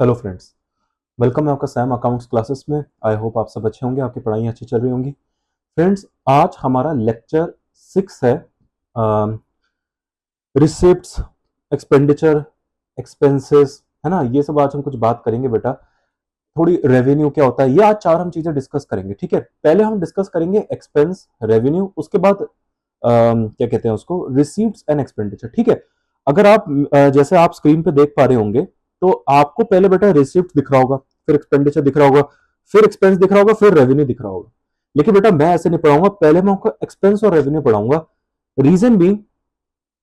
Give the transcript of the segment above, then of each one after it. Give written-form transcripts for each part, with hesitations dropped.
Hello friends, welcome है आपका Sam accounts classes में। आई होप आप सब अच्छे होंगे, आपकी पढ़ाई अच्छी चल रही होंगी। फ्रेंड्स, आज हमारा लेक्चर 6 है। रिसिप्ट्स, एक्सपेंडिचर, एक्सपेंसेस, है ना। ये सब आज हम कुछ बात करेंगे बेटा। थोड़ी रेवेन्यू क्या होता है, ये आज चार हम चीजें डिस्कस करेंगे। ठीक है, पहले हम डिस्कस करेंगे एक्सपेंस, रेवेन्यू, उसके बाद क्या कहते हैं उसको, रिसीप्ट्स एंड एक्सपेंडिचर। ठीक है। अगर आप जैसे आप स्क्रीन पे देख पा रहे होंगे, तो आपको पहले बेटा रिसिप्ट दिख रहा होगा, फिर एक्सपेंडिचर दिख रहा होगा, फिर एक्सपेंस दिख रहा होगा, फिर रेवेन्यू दिख रहा होगा। लेकिन बेटा मैं ऐसे नहीं पढ़ाऊंगा, पहले मैं आपको एक्सपेंस और रेवेन्यू पढ़ाऊंगा। रीजन भी,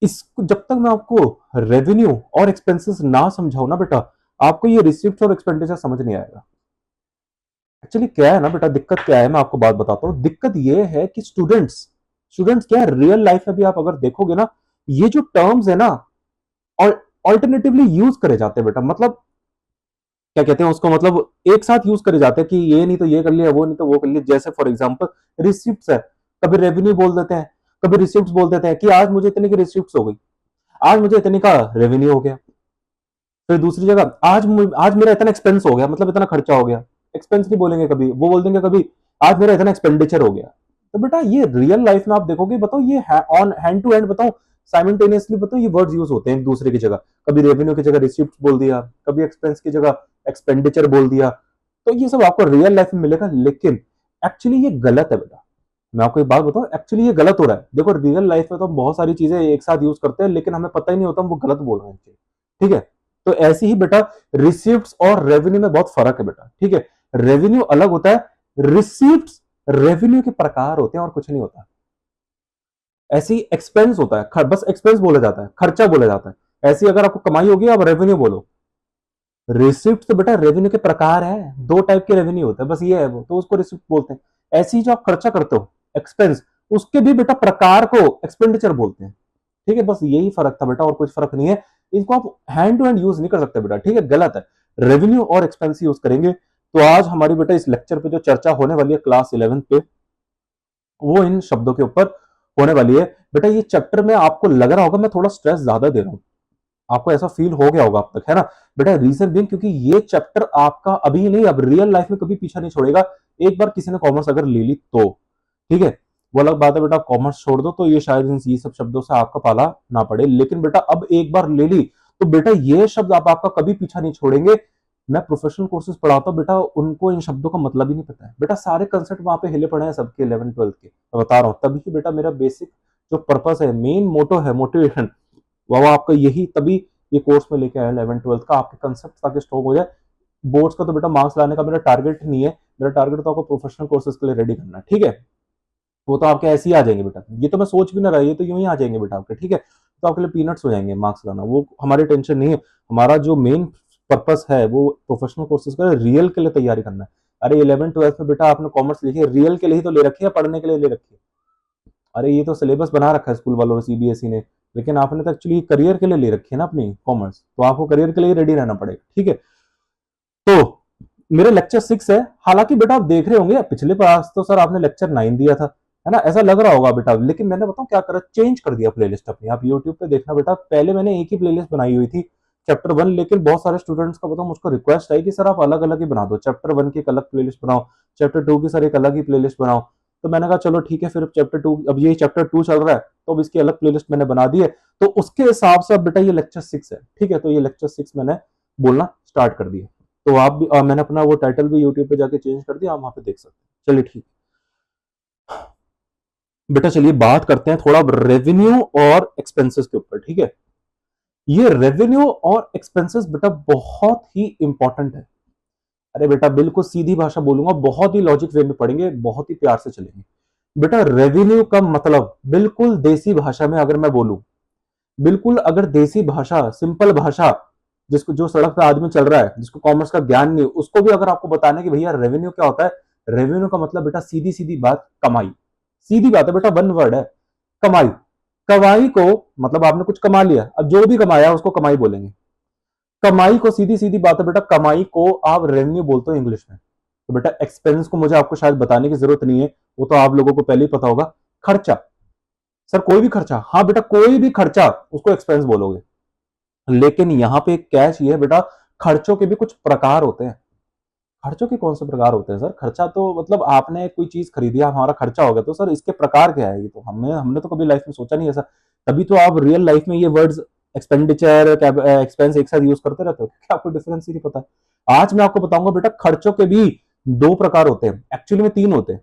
इस जब तक मैं आपको रेवेन्यू और एक्सपेंसेस ना समझाऊं ना बेटा, आपको ये रिसिप्ट और एक्सपेंडिचर समझ नहीं आएगा। एक्चुअली क्या है ना बेटा, दिक्कत क्या है मैं आपको बात बताता हूँ। दिक्कत ये है कि स्टूडेंट्स स्टूडेंट्स क्या है, रियल लाइफ में भी आप अगर देखोगे ना, ये जो टर्म्स है ना, और ऑल्टरनेटिवली यूज करे जाते हैं बेटा। मतलब क्या कहते हैं उसको, मतलब एक साथ यूज करे जाते हैं कि ये नहीं तो ये कर लिया, वो नहीं तो वो कर लिया। जैसे फॉर एग्जांपल रिसिप्ट्स है, कभी रेवेन्यू बोल देते हैं, कभी रिसिप्ट्स बोल देते हैं कि आज मुझे इतने की रिसिप्ट्स हो गई, आज मुझे इतने का रेवेन्यू हो गया। फिर दूसरी जगह आज मेरा इतना एक्सपेंस हो गया, मतलब इतना खर्चा हो गया। एक्सपेंस नहीं बोलेंगे कभी, वो बोल देंगे कभी आज मेरा इतना एक्सपेंडिचर हो गया। तो बेटा ये रियल लाइफ में आप देखोगे, बताओ ये ऑन हैंड टू हैंड, बताओ साइमल्टेनियसली, बताओ ये वर्ड्स यूज होते हैं एक दूसरे की जगह। कभी रेवेन्यू की जगह रिसिप्ट बोल दिया, कभी एक्सपेंस की जगह एक्सपेंडिचर बोल दिया। तो ये सब आपको रियल लाइफ में मिलेगा, लेकिन एक्चुअली ये गलत है बेटा। मैं आपको एक बात बताऊं, एक्चुअली ये गलत हो रहा है। देखो रियल लाइफ में तो हम बहुत सारी चीजें एक साथ यूज करते हैं, लेकिन हमें पता ही नहीं होता हम वो गलत बोल रहे हैं। ठीक है। तो ऐसे ही बेटा, रिसिप्ट्स और रेवेन्यू में बहुत फर्क है बेटा। ठीक है। रेवेन्यू अलग होता है, रिसिप्ट्स रेवेन्यू के प्रकार होते हैं और कुछ नहीं होता। ऐसे ही एक्सपेंस होता है, बस एक्सपेंस बोला जाता है, खर्चा बोला जाता है। ऐसी अगर आपको कमाई होगी, आप रेवेन्यू बोलो। रिसिप्ट तो बेटा रेवेन्यू के प्रकार है, दो टाइप के रेवेन्यू होता है, बस ये है वो, तो उसको रिसिप्ट बोलते हैं। ऐसे ही जो आप खर्चा करते हो, एक्सपेंस, उसके भी बेटा प्रकार को एक्सपेंडिचर बोलते हैं। ठीक है, बस यही फर्क था बेटा, और कुछ फर्क नहीं है। इसको आप हैंड टू हैंड यूज नहीं कर सकते बेटा। ठीक है, गलत है। रेवेन्यू और एक्सपेंस यूज करेंगे। तो आज हमारी बेटा इस लेक्चर पे जो चर्चा होने वाली है क्लास 11 पे, वो इन शब्दों के ऊपर होने वाली है। बेटा ये चैप्टर में आपको लग रहा होगा मैं थोड़ा स्ट्रेस ज्यादा दे रहा हूं, आपको ऐसा फील हो गया होगा अब तक, है ना। बेटा रीजन भी क्योंकि ये चैप्टर आपका अभी नहीं, अब रियल लाइफ में कभी पीछा नहीं छोड़ेगा। एक बार किसी ने कॉमर्स अगर ले ली तो ठीक है, वो अलग बात है बेटा। कॉमर्स छोड़ दो तो ये शायद ये सब शब्दों से आपका पाला ना पड़े, लेकिन बेटा अब एक बार ले ली तो बेटा ये शब्द आप आपका कभी पीछा नहीं छोड़ेंगे। मैं प्रोफेशनल कोर्सेज पढ़ाता हूँ बेटा, उनको इन शब्दों का मतलब ही नहीं पता है बेटा। सारे कंसेप्ट वहां पे हिले पड़े हैं सबके 11th 12th के, मैं बता रहा हूँ। तभी बेटा मेरा बेसिक जो पर्पस है, मेन मोटो है, मोटिवेशन, वो आपका यही, तभी ये कोर्स में लेके आया 11th 12th का, आपके कंसेप्ट ताकि स्ट्रॉन्ग हो जाए। बोर्ड्स का तो बेटा मार्क्स लाने का मेरा टारगेट नहीं है, मेरा टारगेट तो आपको प्रोफेशनल कोर्सेज के लिए रेडी करना है। ठीक है, वो तो आपके ऐसे ही आ जाएंगे बेटा, ये तो मैं सोच भी ना रहा, ये तो यूं ही आ जाएंगे बेटा आपके। ठीक है, तो आपके लिए पीनट्स हो जाएंगे मार्क्स लाना, वो हमारी टेंशन नहीं है। हमारा जो मेन पर्पस है वो प्रोफेशनल कोर्सेज का रियल के लिए तैयारी करना है। अरे 11th 12th में बेटा आपने कॉमर्स लिखी है, रियल के लिए ही तो ले रखी है, पढ़ने के लिए ले रखी है। अरे ये तो सिलेबस बना रखा है स्कूल वालों ने, सीबीएसई ने, लेकिन आपने तो एक्चुअली करियर के लिए ले रखी है ना अपनी कॉमर्स, तो आपको करियर के लिए रेडी रहना पड़ेगा। ठीक है, तो मेरे लेक्चर 6 है। हालांकि बेटा आप देख रहे होंगे पिछले पास तो सर आपने लेक्चर 9 दिया था, है ना, ऐसा लग रहा होगा बेटा। लेकिन मैंने बताऊं क्या करा, चेंज कर दिया प्लेलिस्ट अपनी। आप यूट्यूब पे देखना बेटा, पहले मैंने एक ही प्लेलिस्ट बनाई हुई थी चैप्टर 1, लेकिन बहुत सारे स्टूडेंट्स का बताऊं मुझको रिक्वेस्ट आई कि सर आप अलग अलग ही बना दो, चैप्टर 1 की एक अलग प्लेलिस्ट बनाओ, चैप्टर 2 की सर एक अलग ही प्लेलिस्ट बनाओ। तो मैंने कहा चलो ठीक है, फिर चैप्टर 2, अब ये चैप्टर 2 चल रहा है तो अब इसकी अलग प्लेलिस्ट मैंने बना दी है। तो उसके हिसाब से अब बेटा ये लेक्चर 6 है। ठीक है, तो ये लेक्चर 6 मैंने बोलना स्टार्ट कर दिया। तो आप भी मैंने अपना वो टाइटल भी यूट्यूब पे जाके चेंज कर दिया, आप वहां पे देख सकते हैं। चलिए ठीक बेटा, चलिए बात करते हैं थोड़ा रेवेन्यू और एक्सपेंसेस के ऊपर। ठीक है, ये रेवेन्यू और एक्सपेंसेस बेटा बहुत ही इंपॉर्टेंट है। अरे बेटा बिल्कुल सीधी भाषा बोलूंगा, बहुत ही लॉजिक वे में पढ़ेंगे, बहुत ही प्यार से चलेंगे। बेटा रेवेन्यू का मतलब बिल्कुल देसी भाषा में अगर मैं बोलूं, बिल्कुल अगर देसी भाषा, सिंपल भाषा, जिसको जो सड़क पे आदमी चल रहा है, जिसको कॉमर्स का ज्ञान नहीं, उसको भी अगर आपको बताना है कि भैया रेवेन्यू क्या होता है, रेवेन्यू का मतलब बेटा सीधी सीधी बात, कमाई। सीधी बात है बेटा, वन वर्ड है, कमाई। कमाई को मतलब आपने कुछ कमा लिया, अब जो भी कमाया उसको कमाई बोलेंगे। कमाई को सीधी सीधी बात है बेटा, कमाई को आप रेवेन्यू बोलते हो इंग्लिश में। तो बेटा एक्सपेंस को मुझे आपको शायद बताने की जरूरत नहीं है, वो तो आप लोगों को पहले ही पता होगा। खर्चा, सर कोई भी खर्चा, हाँ बेटा कोई भी खर्चा उसको एक्सपेंस बोलोगे। लेकिन यहां पे कैच ये है बेटा, खर्चों के भी कुछ प्रकार होते हैं। खर्चों के कौन से प्रकार होते हैं सर? खर्चा तो मतलब आपने कोई चीज खरीदी, हमारा खर्चा हो गया, तो सर इसके प्रकार क्या है? ये तो हमने हमने तो कभी लाइफ में सोचा नहीं ऐसा। तभी तो आप रियल लाइफ में ये वर्ड्स एक्सपेंडिचर, एक्सपेंस एक साथ यूज करते रहते हो, क्या आपको डिफरेंस ही नहीं पता? आज मैं आपको बताऊंगा बेटा, खर्चों के भी दो प्रकार होते हैं, एक्चुअली में तीन होते हैं।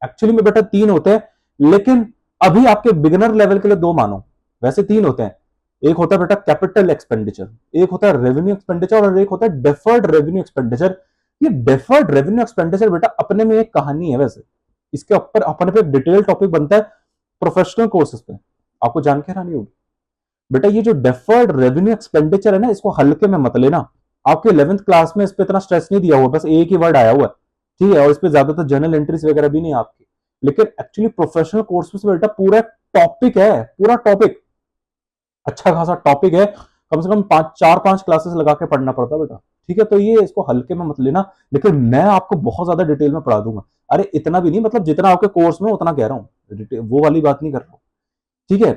एक्चुअली में बेटा तीन होते हैं, लेकिन अभी आपके बिगिनर लेवल के लिए दो मानो। वैसे तीन होते हैं। एक होता है बेटा कैपिटल एक्सपेंडिचर, एक होता है रेवेन्यू एक्सपेंडिचर, और एक होता है डेफर्ड रेवेन्यू एक्सपेंडिचर। ये डेफर्ड रेवेन्यू एक्सपेंडिचर बेटा अपने में एक कहानी है। वैसे इसके ऊपर अपने पे एक डिटेल टॉपिक बनता है प्रोफेशनल कोर्सेज पे, आपको जान के हैरानी होगी। बेटा ये जो डेफर्ड रेवेन्यू एक्सपेंडिचर है ना, इसको हल्के में मत लेना। आपके 11th क्लास में इस पे इतना स्ट्रेस नहीं दिया हुआ, बस एक ही वर्ड आया हुआ है, ठीक है, और इस पे ज्यादातर जर्नल एंट्रीज वगैरह भी नहीं है आपकी। लेकिन एक्चुअली प्रोफेशनल कोर्स में बेटा पूरा टॉपिक है, पूरा टॉपिक, अच्छा खासा टॉपिक है। कम से कम चार पांच क्लासेस लगा के पढ़ना पड़ता है बेटा, ठीक है। तो ये इसको हल्के में मत लेना, लेकिन मैं आपको बहुत ज्यादा डिटेल में पढ़ा दूंगा। अरे इतना भी नहीं, मतलब जितना आपके कोर्स में उतना कह रहा हूँ, वो वाली बात नहीं कर रहा हूँ, ठीक है।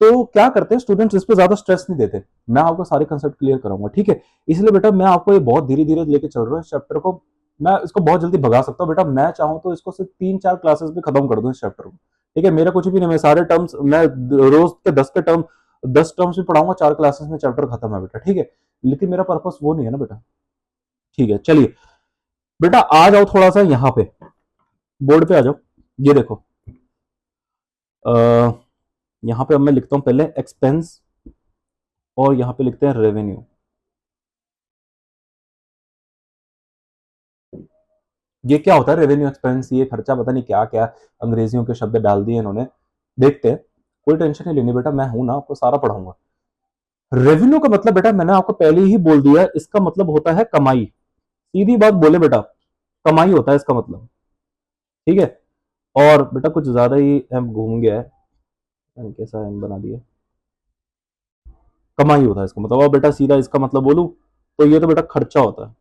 तो क्या करते हैं स्टूडेंट्स, इस पे ज्यादा स्ट्रेस नहीं देते, मैं आपको सारे कंसेप्ट क्लियर कराऊंगा, ठीक है। इसलिए बेटा मैं आपको ये बहुत धीरे धीरे लेके चल रहा हूँ इस चैप्टर को। मैं इसको बहुत जल्दी भगा सकता हूँ बेटा, मैं चाहूँ तो इसको सिर्फ 3-4 क्लासेस में खत्म कर दूं इस चैप्टर को, ठीक है। मेरा कुछ भी नहीं, मैं सारे टर्म्स, मैं रोज के 10 टर्म्स भी पढ़ाऊंगा, 4 क्लासेस में चैप्टर खत्म है बेटा, ठीक है। लेकिन मेरा पर्पस वो नहीं है ना बेटा, ठीक है। चलिए बेटा आ जाओ थोड़ा सा यहाँ पे, बोर्ड पे आ जाओ। ये देखो, यहाँ पे अब मैं लिखता हूँ पहले एक्सपेंस, और यहाँ पे लिखते हैं रेवेन्यू। ये क्या होता है रेवेन्यू एक्सपेंस? ये खर्चा, पता नहीं क्या क्या अंग्रेजियों के शब्द डाल दिए इन्होंने, देखते हैं। कोई टेंशन नहीं लेनी बेटा, मैं हूं ना, आपको सारा पढ़ाऊंगा। रेवेन्यू का मतलब बेटा मैंने आपको पहले ही बोल दिया, इसका मतलब होता है कमाई। सीधी बात बोले बेटा, कमाई होता है इसका मतलब, ठीक है। और बेटा कुछ ज्यादा ही एम घूम गया है, कैसा एम बना दिया, कमाई होता है इसका मतलब। और बेटा सीधा इसका मतलब बोलूं तो ये तो बेटा खर्चा होता है।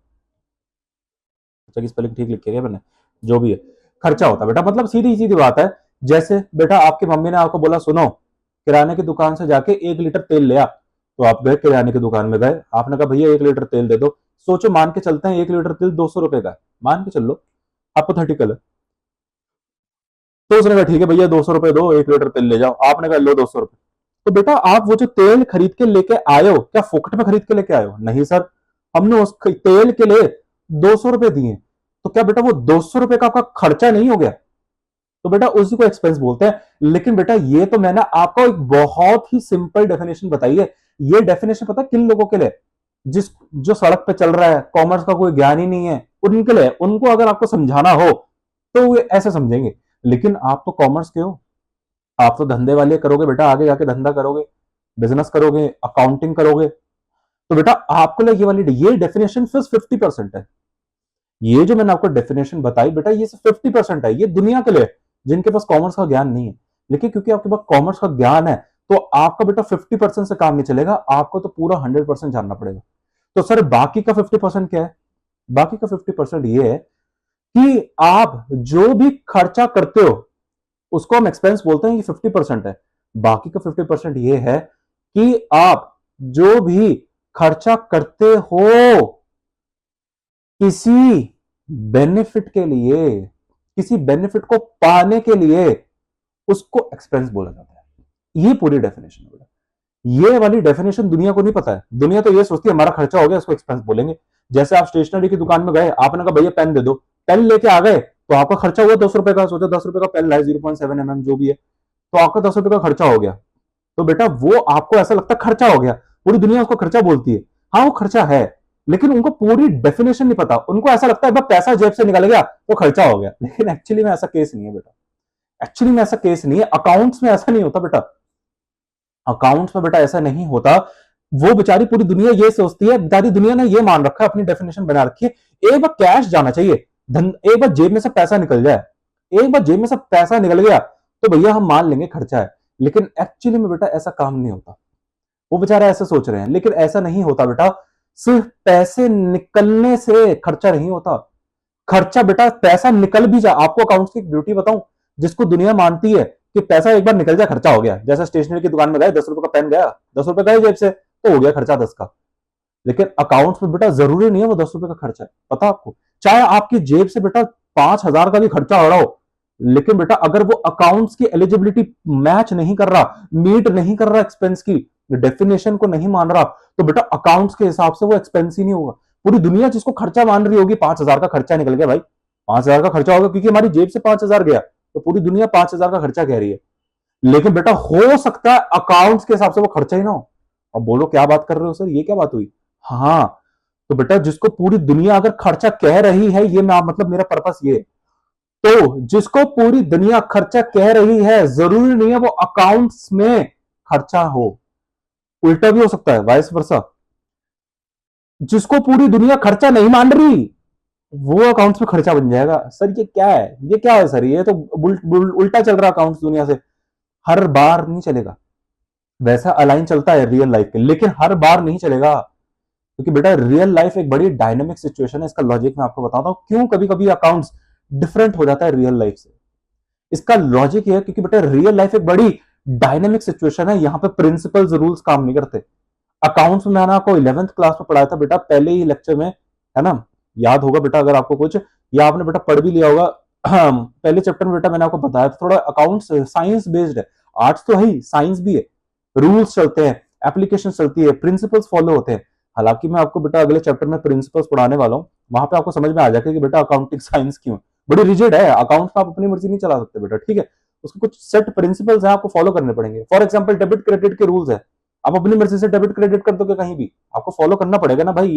खर्चा की स्पेलिंग ठीक लिखी है मैंने, जो भी है, खर्चा होता है बेटा। मतलब सीधी सीधी बात है, जैसे बेटा आपकी मम्मी ने आपको बोला सुनो, किराने की दुकान से जाके 1 लीटर तेल ले आ, तो आप गए किराने की दुकान में, गए, आपने कहा भैया 1 लीटर तेल दे दो। सोचो, मान के चलते हैं 1 लीटर तेल 200 रुपए का है, मान के चल लो, हाइपोथेटिकल है। तो उसने कहा ठीक है भैया 200 रुपए दो, 1 लीटर तेल ले जाओ, आपने कहा लो 200 रुपए। तो बेटा आप वो जो तेल खरीद के लेके आए हो, क्या फोकट में खरीद के लेके आए हो? नहीं सर, हमने उस तेल के लिए 200 रुपए दिए। तो क्या बेटा वो 200 रुपए का आपका खर्चा नहीं हो गया? तो बेटा उसी को एक्सपेंस बोलते हैं। लेकिन बेटा ये तो मैंने आपको एक बहुत ही सिंपल डेफिनेशन बताई है। ये डेफिनेशन पता है किन लोगों के लिए? जिस जो सड़क पे चल रहा है, कॉमर्स का कोई ज्ञान ही नहीं है, उनके लिए। उनको अगर आपको समझाना हो तो वे ऐसे समझेंगे। लेकिन आप तो कॉमर्स के हो, आप तो धंधे वाले करोगे बेटा, आगे जाके धंधा करोगे, बिजनेस करोगे, अकाउंटिंग करोगे। तो बेटा आपको लिए ये वाली ये डेफिनेशन सिर्फ 50% है। ये जो मैंने आपको डेफिनेशन बताई बेटा, ये सिर्फ 50% है, ये दुनिया के लिए जिनके पास कॉमर्स का ज्ञान नहीं है। लेकिन क्योंकि आपके पास कॉमर्स का ज्ञान है, तो आपका बेटा 50% से काम नहीं चलेगा, आपको तो पूरा 100% जानना पड़ेगा। तो सर बाकी का 50% क्या है? बाकी का 50% ये है कि आप जो भी खर्चा करते हो उसको हम एक्सपेंस बोलते हैं, ये 50% है। बाकी का 50% ये है कि आप जो भी खर्चा करते हो किसी बेनिफिट के लिए, किसी बेनिफिट को पाने के लिए, उसको एक्सपेंस बोला जाता है। ये पूरी डेफिनेशन है। ये वाली डेफिनेशन दुनिया को नहीं पता है। दुनिया तो ये सोचती है हमारा खर्चा हो गया, इसको एक्सपेंस बोलेंगे। जैसे आप स्टेशनरी की दुकान में गए, आपने कहा भैया पेन दे दो, पेन लेके आ गए, तो आपका खर्चा हुआ 200 रुपए का। सोचो 10 रुपए का पेन लाए, 0.7 mm जो भी है, तो आपका 10 रुपए का खर्चा हो गया। तो बेटा वो आपको ऐसा लगता है खर्चा हो गया, पूरी दुनिया उसको खर्चा बोलती है। हाँ वो खर्चा है, लेकिन उनको पूरी डेफिनेशन नहीं पता। उनको ऐसा लगता है पैसा जेब से निकल गया तो खर्चा हो गया, लेकिन एक्चुअली में ऐसा केस नहीं है बेटा। एक्चुअली में ऐसा केस नहीं है, अकाउंट्स में ऐसा नहीं होता बेटा। अकाउंट्स में बेटा ऐसा नहीं होता। वो बेचारी पूरी दुनिया ये सोचती है, बेचारी दुनिया ने ये मान रखा है, अपनी डेफिनेशन बना रखी है, एक बार कैश जाना चाहिए, एक बार जेब में से पैसा निकल जाए, एक बार जेब में से पैसा निकल गया तो भैया हम मान लेंगे खर्चा है। लेकिन एक्चुअली में बेटा ऐसा काम नहीं होता। वो बेचारा ऐसा सोच रहे हैं, लेकिन ऐसा नहीं होता बेटा। सिर्फ पैसे निकलने से खर्चा नहीं होता। खर्चा बेटा, पैसा निकल भी जाए, आपको अकाउंट्स की ब्यूटी बताऊं, जिसको दुनिया मानती है कि पैसा एक बार निकल जाए खर्चा हो गया, जैसे स्टेशनरी की दुकान में गए, 10 रुपए का पेन गया, 10 रुपए गए जेब से तो हो गया खर्चा 10 का। लेकिन अकाउंट्स में बेटा जरूरी नहीं है वो 10 रुपए का खर्चा है, पता आपको। चाहे आपकी जेब से बेटा 5,000 का भी खर्चा हो रहा हो, लेकिन बेटा अगर वो अकाउंट्स की एलिजिबिलिटी मैच नहीं कर रहा, मीट नहीं कर रहा एक्सपेंस की डेफिनेशन को नहीं मान रहा, तो बेटा अकाउंट्स के हिसाब से वो एक्सपेंस ही नहीं होगा। पूरी दुनिया जिसको खर्चा मान रही होगी, 5,000 का खर्चा निकल गया भाई, 5,000 का खर्चा होगा क्योंकि हमारी जेब से 5,000 गया, तो पूरी दुनिया 5,000 का खर्चा कह रही है। लेकिन बेटा हो सकता है अकाउंट्स के हिसाब से वो खर्चा ही ना हो। अब बोलो क्या बात कर रहे हो सर, ये क्या बात हुई? हाँ, तो बेटा जिसको पूरी दुनिया अगर खर्चा कह रही है, ये मैं मतलब मेरा पर्पस ये, तो जिसको पूरी दुनिया खर्चा कह रही है, जरूरी नहीं है वो अकाउंट्स में खर्चा हो, उल्टा भी हो सकता है, वाइस वर्सा। जिसको पूरी दुनिया खर्चा नहीं मान रही, वो अकाउंट्स में खर्चा बन जाएगा। सर ये क्या है, ये क्या है सर, ये तो उल्टा चल रहा अकाउंट्स दुनिया से। हर बार नहीं चलेगा, वैसा अलाइन चलता है रियल लाइफ के, लेकिन हर बार नहीं चलेगा, क्योंकि बेटा रियल लाइफ एक बड़ी डायनेमिक सिचुएशन है। इसका लॉजिक मैं आपको बताता हूं क्यों कभी कभी अकाउंट्स डिफरेंट हो जाता है रियल लाइफ से। इसका लॉजिक ये है क्योंकि बेटा रियल लाइफ एक बड़ी डायनेमिक सिचुएशन है, यहां पे प्रिंसिपल्स रूल्स काम नहीं करते। अकाउंट्स में मैंने आपको 11th क्लास में पढ़ाया था बेटा, पहले ही लेक्चर में, है ना, याद होगा बेटा अगर आपको कुछ, या आपने बेटा पढ़ भी लिया होगा। पहले चैप्टर में बेटा मैंने आपको बताया था, थोड़ा अकाउंट्स साइंस बेस्ड है, आर्ट्स तो है ही, साइंस भी है, रूल्स चलते हैं, एप्लीकेशन चलती है, प्रिंसिपल्स फॉलो होते हैं। हालांकि मैं आपको बेटा अगले चैप्टर में प्रिंसिपल्स पढ़ाने वाला हूँ, वहां पे आपको समझ में आ जाएगा कि बेटा अकाउंटिंग साइंस क्यों बड़ी रिजिड है। अकाउंट्स में आप अपनी मर्जी नहीं चला सकते बेटा, ठीक है, उसके कुछ सेट प्रिंसिपल्स हैं, आपको फॉलो करने पड़ेंगे। फॉर एग्जाम्पल डेबिट क्रेडिट के रूल्स है, आप अपनी मर्जी से डेबिट क्रेडिट कर दोगे कहीं भी, आपको फॉलो करना पड़ेगा ना भाई।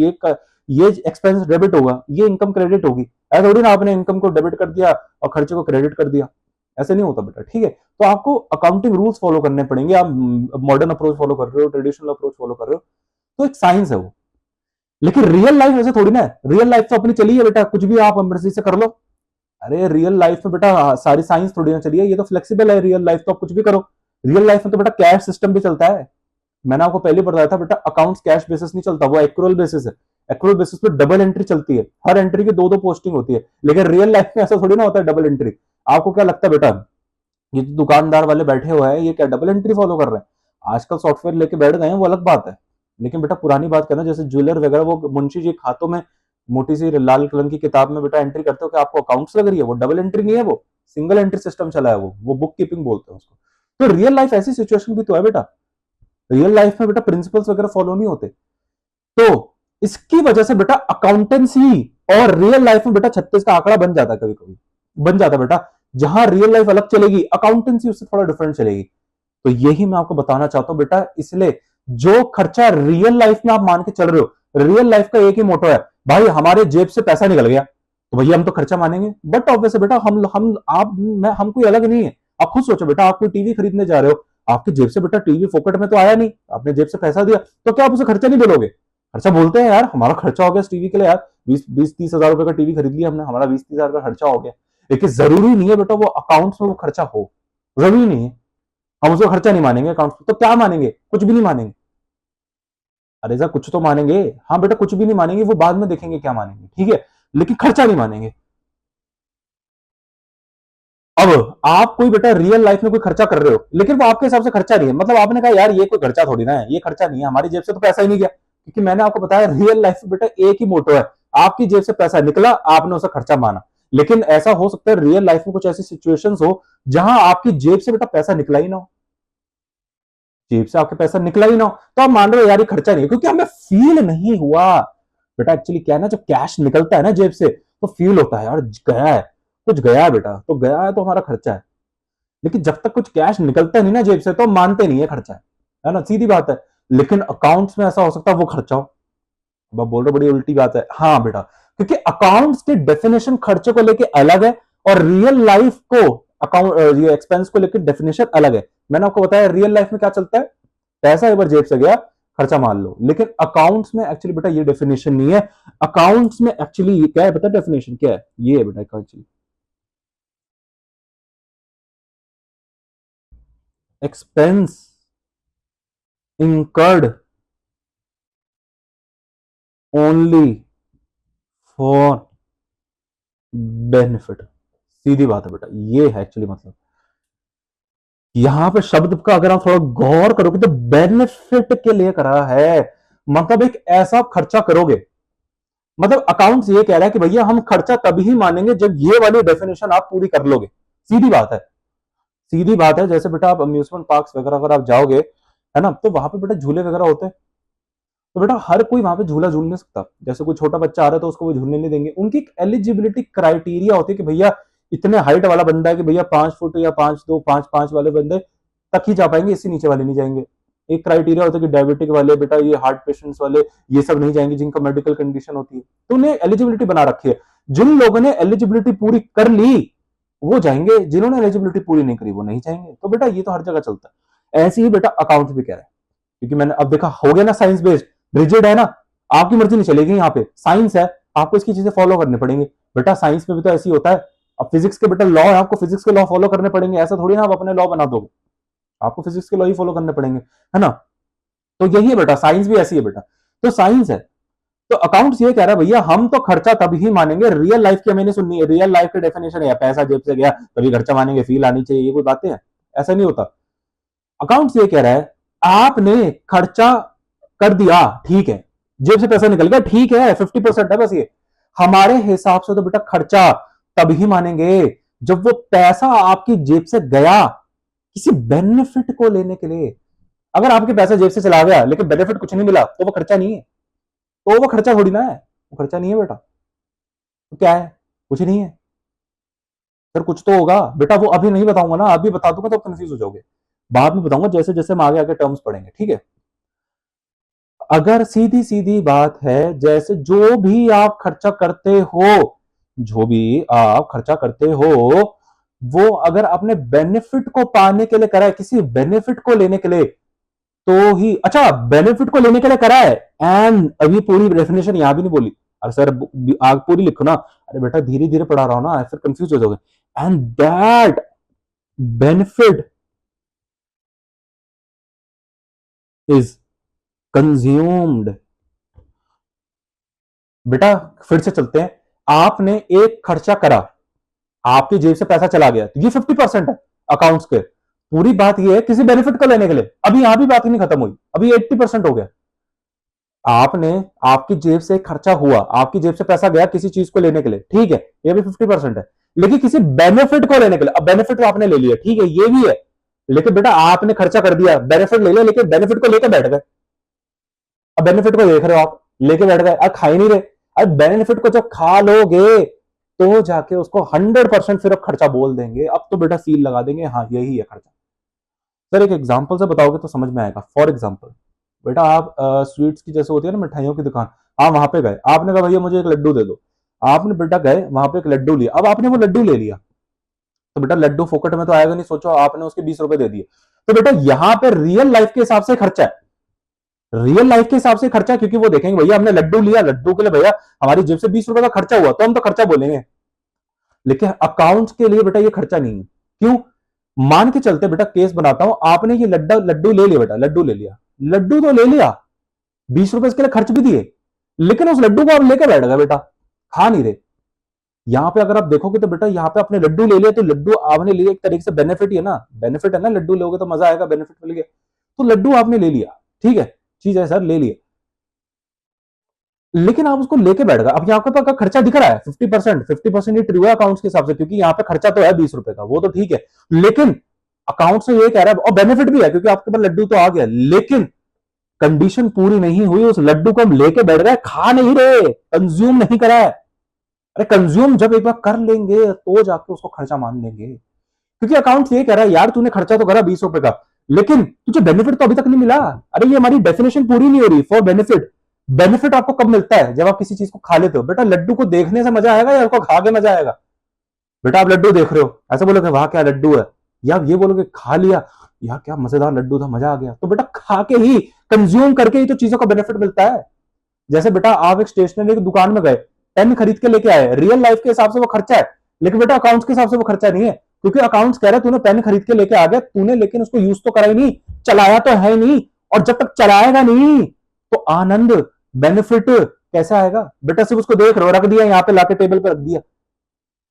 ये एक्सपेंस डेबिट होगा, ये इनकम क्रेडिट होगी, ऐसा थोड़ी ना आपने इनकम को डेबिट कर दिया और खर्चे को क्रेडिट कर दिया, ऐसे नहीं होता बेटा, ठीक है। तो आपको अकाउंटिंग रूल्स फॉलो करने पड़ेंगे। आप मॉडर्न अप्रोच फॉलो कर रहे हो, ट्रेडिशनल अप्रोच फॉलो कर रहे हो, तो एक साइंस है वो। लेकिन रियल लाइफ ऐसे थोड़ी ना है, रियल लाइफ तो अपनी चली है बेटा, कुछ भी आप मर्जी से कर लो। अरे रियल लाइफ में बेटा सारी साइंस थोड़ी ना चली है, ये तो फ्लेक्सिबल है रियल लाइफ, तो आप कुछ भी करो। रियल लाइफ में तो बेटा कैश सिस्टम भी चलता है। मैंने आपको पहले बताया था बेटा, अकाउंट्स कैश बेसिस नहीं चलता, वो एक्रूअल बेसिस है। एक्रूअल बेसिस पे डबल एंट्री चलती है, हर एंट्री की दो दो पोस्टिंग होती है। लेकिन रियल लाइफ में ऐसा थोड़ी ना होता है डबल एंट्री। आपको क्या लगता है बेटा, ये तो दुकानदार वाले बैठे हुए हैं, ये क्या डबल एंट्री फॉलो कर रहे हैं? आजकल सॉफ्टवेयर लेके बैठ गए हैं, वो अलग बात है। लेकिन बेटा पुरानी बात करना, जैसे ज्वेलर वगैरह, वो मुंशी जी खातों में मोटी सी लाल कलर की किताब में बेटा एंट्री करते हो कि आपको अकाउंट्स लग रही है, वो डबल एंट्री नहीं है, वो सिंगल एंट्री सिस्टम चला है, वो बुक कीपिंग बोलते हैं उसको। तो रियल लाइफ ऐसी सिचुएशन भी तो है बेटा, रियल लाइफ में बेटा प्रिंसिपल्स वगैरह फॉलो नहीं होते। तो इसकी वजह से बेटा अकाउंटेंसी और रियल लाइफ में बेटा 36 का आंकड़ा बन जाता है, कभी कभी बन जाता है बेटा। जहां रियल लाइफ अलग चलेगी, अकाउंटेंसी उससे थोड़ा डिफरेंट चलेगी। तो यही मैं आपको बताना चाहता हूं बेटा, इसलिए जो खर्चा रियल लाइफ में आप मान के चल रहे हो, रियल लाइफ का एक ही मोटो है, भाई हमारे जेब से पैसा निकल गया तो भैया हम तो खर्चा मानेंगे। बट ऑब्वियस बेटा हम आप मैं हम कोई अलग नहीं है। आप खुद सोचो बेटा, आप कोई टीवी खरीदने जा रहे हो, आपकी जेब से बेटा टीवी फोकट में तो आया नहीं, आपने जेब से पैसा दिया, तो क्या आप उसे खर्चा नहीं बोलोगे? खर्चा बोलते हैं यार, हमारा खर्चा हो गया इस टीवी के लिए यार, 20-30 हजार रुपए का टीवी खरीद लिया हमने, हमारा 20-30 हजार का खर्चा हो गया। लेकिन जरूरी नहीं है बेटा वो अकाउंट्स में वो खर्चा हो, जरूरी नहीं है। हम उसको खर्चा नहीं मानेंगे अकाउंट्स में, तो क्या मानेंगे? कुछ भी नहीं मानेंगे। अरे सर कुछ तो मानेंगे, हाँ बेटा कुछ भी नहीं मानेंगे, वो बाद में देखेंगे क्या मानेंगे, ठीक है, लेकिन खर्चा नहीं मानेंगे। अब आप कोई बेटा रियल लाइफ में कोई खर्चा कर रहे हो, लेकिन वो आपके हिसाब से खर्चा नहीं है, मतलब आपने कहा यार ये कोई खर्चा थोड़ी ना है, ये खर्चा नहीं है, हमारी जेब से तो पैसा ही नहीं गया। क्योंकि मैंने आपको बताया रियल लाइफ में बेटा एक ही मोटो है, आपकी जेब से पैसा निकला, आपने उसे खर्चा माना। लेकिन ऐसा हो सकता है रियल लाइफ में कुछ ऐसी सिचुएशंस हो जहां आपकी जेब से बेटा पैसा निकला ही ना हो, जेब से आपके पैसा निकला ही ना हो, तो आप मान रहे हो यार ये खर्चा नहीं है, क्योंकि हमें फील नहीं हुआ। बेटा एक्चुअली क्या है ना, जब कैश निकलता है ना जेब से, तो फील होता है यार गया है, कुछ गया है बेटा, तो गया है तो हमारा खर्चा है। लेकिन जब तक कुछ कैश निकलता नहीं ना जेब से, तो मानते नहीं है खर्चा है ना, सीधी बात है। लेकिन अकाउंट्स में ऐसा हो सकता है वो खर्चा हो। अब आप बोल रहे हो बड़ी उल्टी बात है, हाँ बेटा, क्योंकि अकाउंट्स की डेफिनेशन खर्चे को लेके अलग है, और रियल लाइफ को अकाउंट ये एक्सपेंस को लेकर डेफिनेशन अलग है। मैंने आपको बताया रियल लाइफ में क्या चलता है, पैसा एक बार जेब से गया खर्चा मान लो, लेकिन अकाउंट्स में एक्चुअली बेटा ये डेफिनेशन नहीं है। अकाउंट्स में एक्चुअली क्या है बेटा, डेफिनेशन क्या है, ये है बेटा actually, expense incurred only for benefit। सीधी बात है बेटा, ये है एक्चुअली मतलब, यहां पे शब्द का अगर आप थोड़ा गौर करोगे तो बेनिफिट के लिए करा है। मतलब एक ऐसा खर्चा करोगे, मतलब अकाउंट्स ये कह रहा है कि भैया हम खर्चा तभी मानेंगे जब ये वाली डेफिनेशन आप पूरी कर लोगे। सीधी बात है, सीधी बात है। जैसे बेटा आप अम्यूजमेंट पार्क्स वगैरह अगर आप जाओगे, है ना, तो वहां पे बेटा झूले वगैरह होते हैं, तो बेटा हर कोई वहां पे झूला झूल नहीं सकता। जैसे कोई छोटा बच्चा आ रहा है तो उसको वो झूलने नहीं देंगे। उनकी एलिजिबिलिटी क्राइटेरिया होती है कि भैया इतने हाइट वाला बंदा है कि भैया 5 फुट या 5'2", 5'5" वाले बंदे तक ही जा पाएंगे, इससे नीचे वाले नहीं जाएंगे। एक क्राइटेरिया होता है कि डायबिटिक वाले बेटा, ये हार्ट पेशेंट्स वाले, ये सब नहीं जाएंगे जिनका मेडिकल कंडीशन होती है। तो उन्हें एलिजिबिलिटी बना रखी है। जिन लोगों ने एलिजिबिलिटी पूरी कर ली वो जाएंगे, जिन्होंने एलिजिबिलिटी पूरी नहीं करी वो नहीं जाएंगे। तो बेटा ये तो हर जगह चलता है। ऐसे ही बेटा अकाउंट्स भी कह रहा है, क्योंकि मैंने अब देखा हो गया ना, साइंस बेस्ड रिजिड है ना, आपकी मर्जी नहीं चलेगी। यहाँ पे साइंस है, आपको इसकी चीजें फॉलो करने पड़ेंगे। बेटा साइंस में भी तो ऐसी होता है। अब फिजिक्स के बेटा लॉ है, आपको फिजिक्स के लॉ फॉलो करने पड़ेंगे। ऐसा थोड़ी ना आप अपने लॉ बना दोगे, आपको फिजिक्स के लॉ ही फॉलो करने पड़ेंगे, है ना। तो यही है बेटा, साइंस भी ऐसी है बेटा। तो साइंस है। तो अकाउंट्स ये कह रहा है भैया हम तो खर्चा तभी मानेंगे, रियल लाइफ की हमें नहीं सुननी है। रियल लाइफ की डेफिनेशन है पैसा जेब से गया तभी खर्चा मानेंगे, फील आनी चाहिए, ये कोई बातें हैं? ऐसा नहीं होता। अकाउंट्स ये कह रहा है आपने खर्चा कर दिया, ठीक है, जेब से पैसा निकल गया, ठीक है, 50% है बस ये। हमारे हिसाब से तो बेटा खर्चा तभी मानेंगे जब वो पैसा आपकी जेब से गया किसी बेनिफिट को लेने के लिए। अगर आपके पैसा जेब से चला गया लेकिन बेनिफिट कुछ नहीं मिला तो वो खर्चा नहीं है। तो वो खर्चा थोड़ी ना है, वो खर्चा नहीं है बेटा। तो क्या है? कुछ नहीं है सर, कुछ तो होगा बेटा। वो अभी नहीं बताऊंगा ना, अभी बता दूंगा तो कंफ्यूज हो जाओगे। बाद में बताऊंगा जैसे जैसे हम आगे आगे टर्म्स पढ़ेंगे, ठीक है। अगर सीधी सीधी बात है, जैसे जो भी आप खर्चा करते हो, जो भी आप खर्चा करते हो, वो अगर आपने बेनिफिट को पाने के लिए करा है, किसी बेनिफिट को लेने के लिए, तो ही अच्छा बेनिफिट को लेने के लिए करा है। एंड अभी पूरी डेफिनेशन यहां भी नहीं बोली। अरे सर आग पूरी लिखो ना। अरे बेटा धीरे धीरे पढ़ा रहा हूं ना, फिर कंफ्यूज हो जाओगे। And that benefit is consumed. बेटा फिर से चलते हैं। आपने एक खर्चा करा, आपकी जेब से पैसा चला गया, तो ये 50% है अकाउंट्स के। पूरी बात ये है किसी बेनिफिट को लेने के लिए। अभी यहां भी बात ही नहीं खत्म हुई, अभी 80% हो गया। आपने, आपकी जेब से खर्चा हुआ, आपकी जेब से पैसा गया किसी चीज को लेने के लिए, ठीक है, ये भी 50% है। लेकिन किसी बेनिफिट को लेने के लिए, अब बेनिफिट तो आपने ले लिया, ठीक है, ये भी है। लेकिन बेटा आपने खर्चा कर दिया, बेनिफिट ले लिया, लेकिन बेनिफिट को लेकर बैठ गए। अब बेनिफिट को देख रहे हो आप, लेके बैठ गए, अब खा ही नहीं रहे। अब बेनिफिट को जब खा लोगे तो जाके उसको 100% फिर अब खर्चा बोल देंगे। अब तो बेटा सील लगा देंगे, हाँ यही है खर्चा। सर एक एग्जांपल से बताओगे तो समझ में आएगा। फॉर एग्जांपल बेटा आप स्वीट्स की जैसे होती है ना, मिठाइयों की दुकान, आप वहां पे गए, आपने कहा भैया मुझे एक लड्डू दे दो। आपने बेटा गए वहां पे एक लड्डू लिया, अब आपने वो लड्डू ले लिया, तो बेटा लड्डू फोकट में तो आएगा नहीं, सोचो आपने उसके 20 रुपए दे दिए। तो बेटा यहाँ पे रियल लाइफ के हिसाब से खर्चा है, रियल लाइफ के हिसाब से खर्चा, क्योंकि वो देखेंगे भैया हमने लड्डू लिया, लड्डू के लिए भैया हमारी जेब से 20 रुपए का खर्चा हुआ, तो हम तो खर्चा बोलेंगे। लेकिन अकाउंट्स के लिए बेटा ये खर्चा नहीं है। क्यों? मान के चलते बेटा, केस बनाता हूं, आपने ये लड्डू ले लिया बेटा, लड्डू ले लिया, लड्डू तो ले लिया, 20 रुपए इसके लिए खर्च भी दिए, लेकिन उस लड्डू को आप लेकर बैठ गए बेटा, खा नहीं रहे। यहां पे अगर आप देखोगे तो बेटा यहाँ पे आपने लड्डू ले लिया, तो लड्डू आपने लिए एक तरीके से बेनिफिट ही है ना, बेनिफिट है ना, लड्डू लोगे तो मजा आएगा, बेनिफिट मिल गया, तो लड्डू आपने ले लिया, ठीक है, चीज है सर, ले लिया। लेकिन आप उसको लेके बैठ गए। अब यहाँ पे खर्चा दिख रहा है 50%, 50% ही ट्रू है अकाउंट्स के हिसाब से, क्योंकि यहाँ पे खर्चा तो है 20 रुपए का, वो तो ठीक है। लेकिन अकाउंट से ये कह रहा है, और बेनिफिट भी है क्योंकि आपके पास लड्डू तो आ गया, लेकिन कंडीशन पूरी नहीं हुई, उस लड्डू को हम लेके बैठ गए, खा नहीं रहे, कंज्यूम नहीं करा है। अरे कंज्यूम जब एक बार कर लेंगे तो जाके उसको खर्चा मान लेंगे, क्योंकि अकाउंट ये कह रहा है यार तूने खर्चा तो करा 20 रुपए का, लेकिन तुझे बेनिफिट तो अभी तक नहीं मिला। अरे ये हमारी डेफिनेशन पूरी नहीं हो रही फॉर बेनिफिट। बेनिफिट आपको कब मिलता है? जब आप किसी चीज को खा लेते हो। बेटा लड्डू को देखने से मजा आएगा या उसको खा के मजा आएगा? बेटा आप लड्डू देख रहे हो, ऐसा बोलोगे वाह क्या लड्डू है, या ये बोलोगे खा लिया यार क्या मजेदार लड्डू था, मजा आ गया। तो बेटा खा के ही, कंज्यूम करके ही तो चीजों का बेनिफिट मिलता है। जैसे बेटा आप एक स्टेशनरी की दुकान में गए, पेन खरीद के लेके आए, रियल लाइफ के हिसाब से वो खर्चा है, लेकिन बेटा अकाउंट्स के हिसाब से वो खर्चा नहीं है, क्योंकि अकाउंट्स कह रहा है तूने पेन खरीद के लेके आ गया तूने, लेकिन उसको यूज तो करा ही नहीं, चलाया तो है नहीं, और जब तक चलाएगा नहीं तो आनंद, बेनिफिट कैसे आएगा? बेटा सिर्फ उसको देख रहे हो, रख दिया यहाँ पे, लाके टेबल पे रख दिया,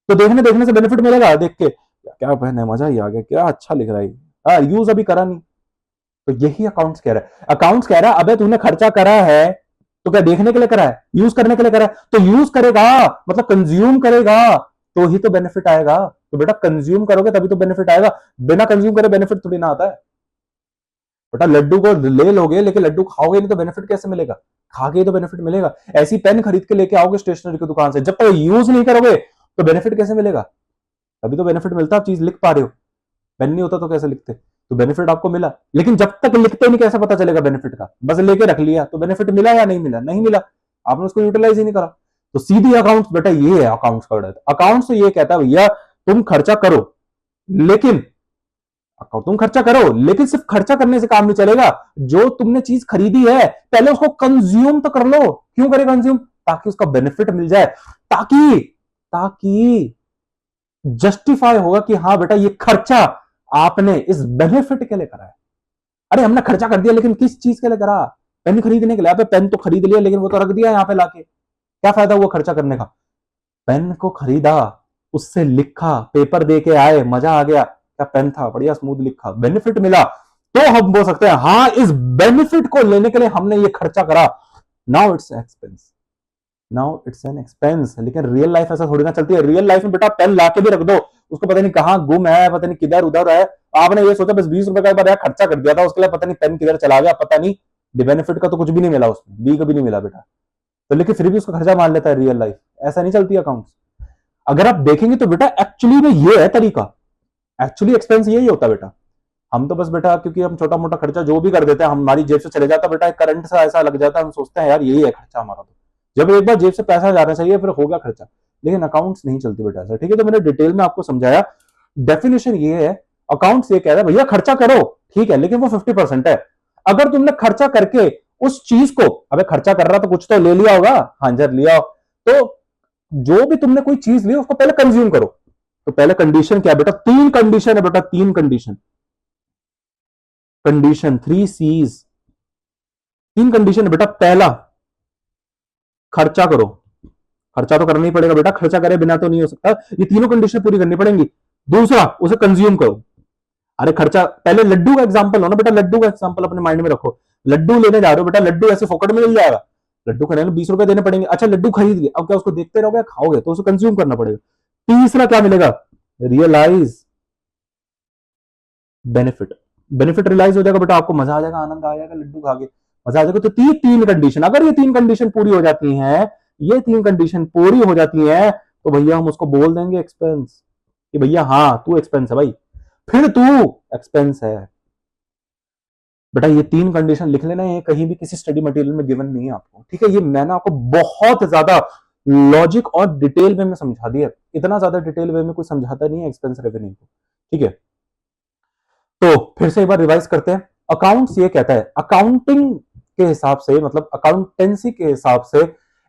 तो देखने देखने से बेनिफिट मिलेगा? देख के क्या पेन है, मजा ही आ गया, क्या अच्छा लिख रहा है, यूज अभी करा नहीं। तो यही अकाउंट्स कह रहा है। अकाउंट्स कह रहा है अबे तूने खर्चा करा है तो क्या देखने के लिए करा है, यूज करने के लिए करा है, तो यूज करेगा मतलब कंज्यूम करेगा तो ही तो बेनिफिट आएगा। तो बेटा कंज्यूम करोगे तभी तो बेनिफिट आएगा, बिना कंज्यूम करे बेनिफिट थोड़ी ना आता है। बेटा लड्डू को ले लोगे लेकिन लड्डू खाओगे नहीं तो बेनिफिट कैसे मिलेगा, खा के ही तो बेनिफिट मिलेगा। ऐसी पेन खरीद के लेके आओगे स्टेशनरी की दुकान से, जब तक यूज नहीं करोगे तो बेनिफिट कैसे मिलेगा, तभी तो बेनिफिट मिलता। आप चीज लिख पा रहे हो, पेन नहीं होता तो कैसे लिखते, तो बेनिफिट आपको मिला। लेकिन जब तक लिखते नहीं कैसे पता चलेगा बेनिफिट का, बस लेके रख लिया तो बेनिफिट मिला या नहीं मिला, नहीं मिला, आपने उसको यूटिलाइज ही नहीं करा। तो सीधी अकाउंट्स बेटा ये है अकाउंट्स का ऑर्डर। अकाउंट्स तो ये कहता है भैया तुम खर्चा करो, लेकिन तुम खर्चा करो लेकिन सिर्फ खर्चा करने से काम नहीं चलेगा। जो तुमने चीज खरीदी है पहले उसको कंज्यूम तो कर लो। क्यों करे कंज्यूम, ताकि उसका बेनिफिट मिल जाए, ताकि ताकि जस्टिफाई होगा कि हाँ बेटा ये खर्चा आपने इस बेनिफिट के लिए करा है। अरे हमने खर्चा कर दिया लेकिन किस चीज के लिए करा, पेन खरीदने के लिए। अबे पेन तो खरीद लिया लेकिन वो तो रख दिया यहाँ पे लाके, क्या फायदा हुआ खर्चा करने का। पेन को खरीदा, उससे लिखा, पेपर दे के आए, मजा आ गया, क्या पेन था बढ़िया स्मूथ लिखा, बेनिफिट मिला, तो हम बोल सकते हैं हाँ इस बेनिफिट को लेने के लिए हमने ये खर्चा करा, now it's expense, now it's an expense. लेकिन रियल लाइफ ऐसा थोड़ी ना चलती है। रियल लाइफ में बेटा पेन लाके भी रख दो, उसको पता नहीं कहां गुम है, पता नहीं किधर उधर है, आपने ये सोचा बस 20 रुपए का एक बार खर्चा कर दिया था, उसके लिए पता नहीं पेन किधर चला गया, पता नहीं बेनिफिट का तो कुछ भी नहीं मिला उसमें, बी कभी नहीं मिला बेटा। तो लेकिन फिर भी उसका खर्चा मान लेता है। रियल लाइफ ऐसा नहीं चलती अकाउंट्स। अगर आप देखेंगे तो बेटा एक्चुअली में ये है तरीका, एक्चुअली एक्सपेंस यही होता है बेटा। हम तो बस बेटा क्योंकि हम छोटा मोटा खर्चा जो भी कर देते हैं हमारी जेब से चले जाता है बेटा, एक करंट सा ऐसा लग जाता है, हम सोचते हैं यार यही है खर्चा हमारा। तो जब एक बार जेब से पैसा जाना चाहिए फिर हो गया खर्चा। लेकिन अकाउंट्स नहीं चलती बेटा ऐसा, ठीक है। तो मैंने डिटेल में आपको समझाया। डेफिनेशन ये है, अकाउंट्स ये कह रहा है भैया खर्चा करो ठीक है लेकिन वो 50% है। अगर तुमने खर्चा करके उस चीज को, अबे खर्चा कर रहा तो कुछ तो ले लिया होगा, हाँ जर लिया, तो जो भी तुमने कोई चीज ली उसको पहले कंज्यूम करो। तो पहले कंडीशन क्या है बेटा, 3 कंडीशन है बेटा, 3 कंडीशन, कंडीशन 3 सीज, 3 कंडीशन है बेटा। पहला, खर्चा करो, खर्चा तो करना ही पड़ेगा बेटा, खर्चा करे बिना तो नहीं हो सकता, ये तीनों कंडीशन पूरी करनी पड़ेंगी। दूसरा, उसे कंज्यूम करो। अरे खर्चा, पहले लड्डू का एग्जांपल लो ना बेटा, लड्डू का एग्जांपल अपने माइंड में रखो। लड्डू लेने जा रहे हो बेटा, लड्डू ऐसे फोकट में मिल जाएगा, लड्डू खाने में 20 रुपए देने पड़ेंगे। अच्छा लड्डू खरीद लिए, अब क्या उसको देखते रहोगे, खाओगे, तो उसे कंज्यूम करना पड़ेगा। तीसरा क्या मिलेगा, रियलाइज बेनिफिट, बेनिफिट रियलाइज हो जाएगा बेटा, आपको मजा आ जाएगा, आनंद आ जाएगा, लड्डू खा के मजा आ जाएगा। तो तीन कंडीशन, अगर ये 3 कंडीशन पूरी हो जाती हैं, ये 3 कंडीशन पूरी हो जाती हैं, तो भैया हम उसको बोल देंगे एक्सपेंस, कि भैया हाँ तू एक्सपेंस है भाई, फिर तू एक्सपेंस है। बेटा ये 3 कंडीशन लिख लेना, ये कहीं भी किसी स्टडी मटेरियल में गिवन नहीं है आपको, ठीक है। ये मैंने आपको बहुत ज्यादा लॉजिक और डिटेल में समझा दिया, इतना ज्यादा डिटेल वे में कोई समझाता नहीं है एक्सपेंस रेवेन्यू को, ठीक है। तो फिर से एक बार रिवाइज करते हैं। अकाउंट्स ये कहता है, अकाउंटिंग के हिसाब से, मतलब अकाउंटेंसी के हिसाब से,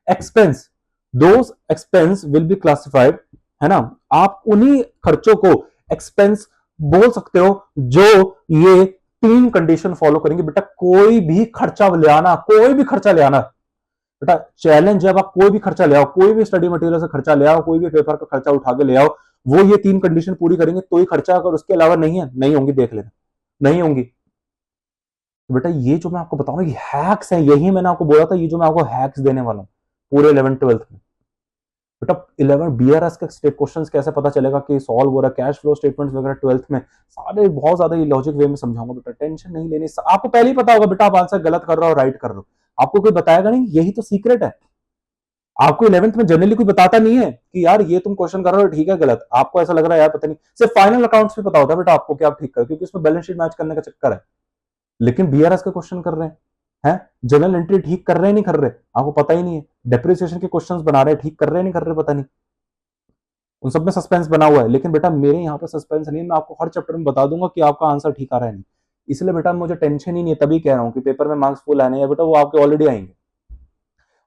expense, those expense will be classified, है ना, आप उन्हीं खर्चों को एक्सपेंस बोल सकते हो जो ये 3 कंडीशन फॉलो करेंगे। बेटा कोई भी खर्चा ले आना, कोई भी खर्चा ले आना बेटा, चैलेंज जब आप कोई भी खर्चा ले आओ, कोई भी स्टडी मटेरियल से खर्चा ले आओ, कोई भी पेपर का खर्चा उठा के ले आओ, वो ये 3 कंडीशन पूरी करेंगे तो ही खर्चा, अगर उसके अलावा नहीं है, नहीं होंगी, देख लेना नहीं होंगी। तो बेटा ये जो मैं आपको बता रहा हूं, ये हैक्स हैं, यही मैंने आपको बोला था, ये जो मैं आपको हैक्स देने वाला हूं पूरे 11th-12th में। बेटा 11 बीआरएस के स्टेट क्वेश्चंस कैसे पता चलेगा कि सॉल्व हो रहा है, कैश फ्लो स्टेटमेंट्स वगैरह 12th में सारे बहुत ज्यादा ये लॉजिक वे में समझाऊंगा बेटा, टेंशन नहीं लेनी। आपको पहले ही पता होगा बेटा आप आंसर गलत कर रहे हो, राइट कर रहे हो, आपको कोई बताएगा नहीं, यही तो सीक्रेट है। आपको 11th में जनरली कोई बताता नहीं है कि यार ये तुम क्वेश्चन कर रहे हो ठीक है गलत, आपको ऐसा लग रहा है यार पता नहीं, सिर्फ फाइनल अकाउंट्स में पता होता है बेटा आपको कि आप ठीक कर, क्योंकि उसमें बैलेंस शीट मैच करने का चक्कर है। लेकिन बीआरएस के क्वेश्चन कर रहे हैं, जनरल एंट्री ठीक कर रहे हैं नहीं कर रहे, आपको पता ही नहीं है। डेप्रिसिएशन के क्वेश्चंस बना रहे हैं, ठीक कर रहे हैं नहीं कर रहे, पता नहीं। उन सब में सस्पेंस बना हुआ है, लेकिन बेटा मेरे यहाँ पे सस्पेंस नहीं है, मैं आपको हर चैप्टर में बता दूंगा कि आपका आंसर ठीक आ रहा है नहीं। इसलिए बेटा मुझे टेंशन ही नहीं है, तभी कह रहा हूँ कि पेपर में मार्क्स फुल आने हैं बेटा, वो आपके ऑलरेडी आएंगे,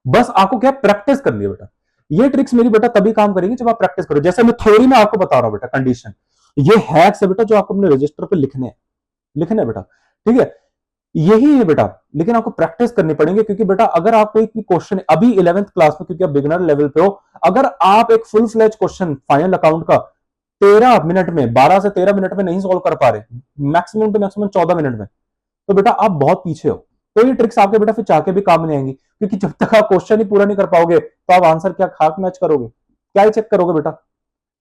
बस आपको क्या प्रैक्टिस करनी है बेटा। ये ट्रिक्स मेरी बेटा तभी काम करेंगी जब आप प्रैक्टिस करो, जैसे मैं थ्योरी में आपको बता रहा हूं बेटा कंडीशन, ये हैक्स है बेटा जो आपको अपने रजिस्टर पे लिखने हैं बेटा, ठीक है, यही है बेटा। लेकिन आपको प्रैक्टिस करनी पड़ेगी, क्योंकि बेटा अगर आप कोई क्वेश्चन अभी 11th क्लास में, क्योंकि आप बिगिनर लेवल पे हो, अगर आप एक full fledge question final account का 13 मिनट में, 12 से 13 मिनट में नहीं सॉल्व कर पा रहे, मैक्सिमम टू मैक्सिमम 14 मिनट में, तो बेटा आप बहुत पीछे हो। तो ये ट्रिक्स आपके बेटा फिर चाह के भी काम नहीं आएंगी, क्योंकि जब तक आप क्वेश्चन ही पूरा नहीं कर पाओगे तो आप आंसर क्या खाक मैच करोगे, क्या ही चेक करोगे बेटा।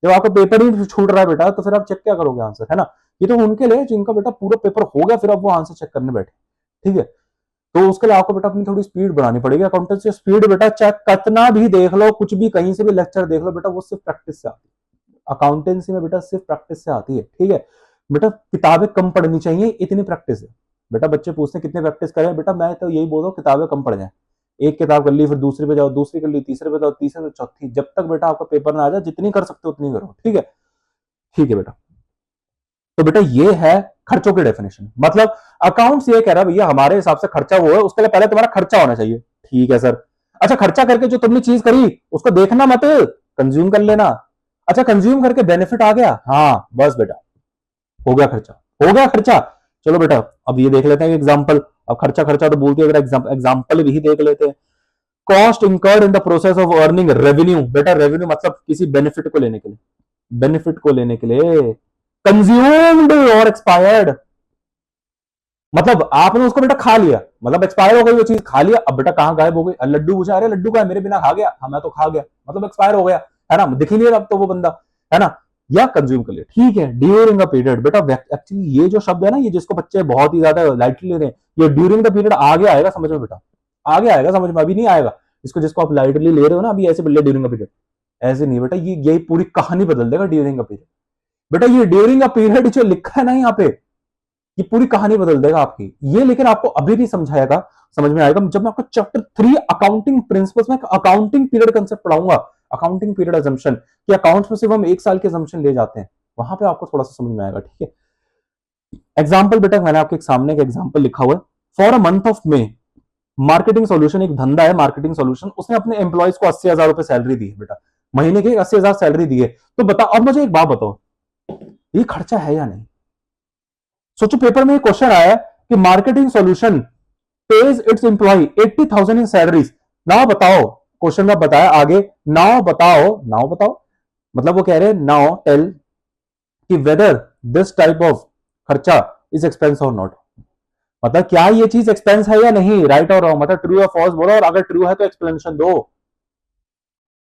जब आपका पेपर ही छूट रहा है बेटा तो फिर आप चेक क्या करोगे आंसर, है ना। ये तो उनके लिए जिनका बेटा पूरा पेपर हो गया फिर अब वो आंसर चेक करने बैठे, ठीक है। तो उसके लिए आपको बेटा अपनी थोड़ी स्पीड बढ़ानी पड़ेगी। अकाउंटेंसी स्पीड बेटा चाहे कितना भी देख लो, कुछ भी कहीं से भी लेक्चर देख लो बेटा, वो सिर्फ प्रैक्टिस से आती है। अकाउंटेंसी में बेटा सिर्फ प्रैक्टिस से आती है, ठीक है। बेटा किताबें कम पढ़नी चाहिए, इतनी प्रैक्टिस है। बेटा बच्चे पूछते हैं कितने प्रैक्टिस करें, बेटा मैं तो यही बोल रहा हूँ किताबें कम पढ़ जाए। एक किताब कर ली, फिर दूसरी पे जाओ, दूसरी कर ली, तीसरे पे जाओ, तीसरे पे चौथी, जब तक बेटा आपका पेपर ना आ जाए जितनी कर सकते हो उतनी करो, ठीक है। ठीक है बेटा। तो बेटा ये है खर्चों की डेफिनेशन। मतलब अकाउंट्स ये कह रहा है भैया हमारे हिसाब से खर्चा वो है, उसके लिए पहले तुम्हारा खर्चा होना चाहिए, ठीक है सर। अच्छा खर्चा करके जो तुमने चीज करी उसको देखना मत, कंज्यूम कर लेना। अच्छा कंज्यूम करके बेनिफिट आ गया, हाँ बस बेटा हो गया खर्चा, हो गया खर्चा। चलो बेटा अब ये देख लेते हैं एग्जांपल। अब खर्चा खर्चा तो बोलते हैं, अगर एग्जांपल भी देख लेते हैं। Cost incurred in the process of earning revenue. बेटा रेवेन्यू मतलब किसी बेनिफिट को लेने के लिए, बेनिफिट को लेने के लिए। कंज्यूम्ड और एक्सपायर्ड, मतलब आपने उसको बेटा खा लिया, मतलब एक्सपायर हो गई वो चीज, खा लिया, अब बेटा कहां गायब हो गई, लड्डू पूछा, अरे लड्डू का मेरे बिना खा गया, हाँ मैं तो खा गया, मतलब एक्सपायर हो गया, है ना, दिख ही नहीं रहा अब तो वो बंदा, है ना। या कंज्यूम कर लिया, ठीक है। ड्यूरिंग अ पीरियड, बेटा एक्चुअली ये जो शब्द है ना, ये जिसको बच्चे बहुत ही ज्यादा लाइटली ले रहे हैं, ये ड्यूरिंग द पीरियड आगे आएगा समझ में बेटा, आगे आएगा समझ में, अभी नहीं आएगा। इसको जिसको आप लाइटली ले रहे हो ना अभी, ऐसे बोल ड्यूरिंग अ पीरियड, ऐसे नहीं बेटा, ये यही पूरी कहानी बदल देगा ड्यूरिंग अ पीरियड। बेटा ये ड्यूरिंग अ पीरियड जो लिखा है ना यहाँ पे, ये पूरी कहानी बदल देगा आपकी ये, लेकिन आपको अभी भी समझाएगा, समझ में आएगा जब मैं आपको चैप्टर 3 अकाउंटिंग प्रिंसिपल्स में अकाउंटिंग पीरियड कंसेप्ट पढ़ाऊंगा। अकाउंटिंग पीरियड अजम्पशन, कि अकाउंट्स में सिर्फ हम 1 साल के अजम्पशन ले जाते हैं, वहां पे आपको थोड़ा सा समझ में आएगा, ठीक है। एग्जाम्पल बेटा मैंने आपके सामने का एग्जाम्पल लिखा हुआ है। For a month of May, marketing solution एक धंधा है, मार्केटिंग सोल्यूशन, उसने अपने एम्प्लॉयज को 80,000 रुपए सैलरी दी है बेटा, महीने की 80,000 सैलरी दी है। तो बताओ, अब मुझे एक बात बताओ, ये खर्चा है या नहीं। सोचो पेपर में क्वेश्चन आया कि marketing solution page its employ 80,000 in salaries. Now बताओ, क्वेश्चन में बताया आगे, नाउ बताओ, नाउ बताओ, मतलब वो कह रहे हैं नाउ टेल कि वेदर दिस टाइप ऑफ खर्चा इज एक्सपेंस और नॉट, मतलब क्या ये चीज एक्सपेंस है या नहीं, राइट और रॉन्ग, मतलब ट्रू या फॉल्स बोलो, और अगर ट्रू है तो एक्सप्लेनेशन दो।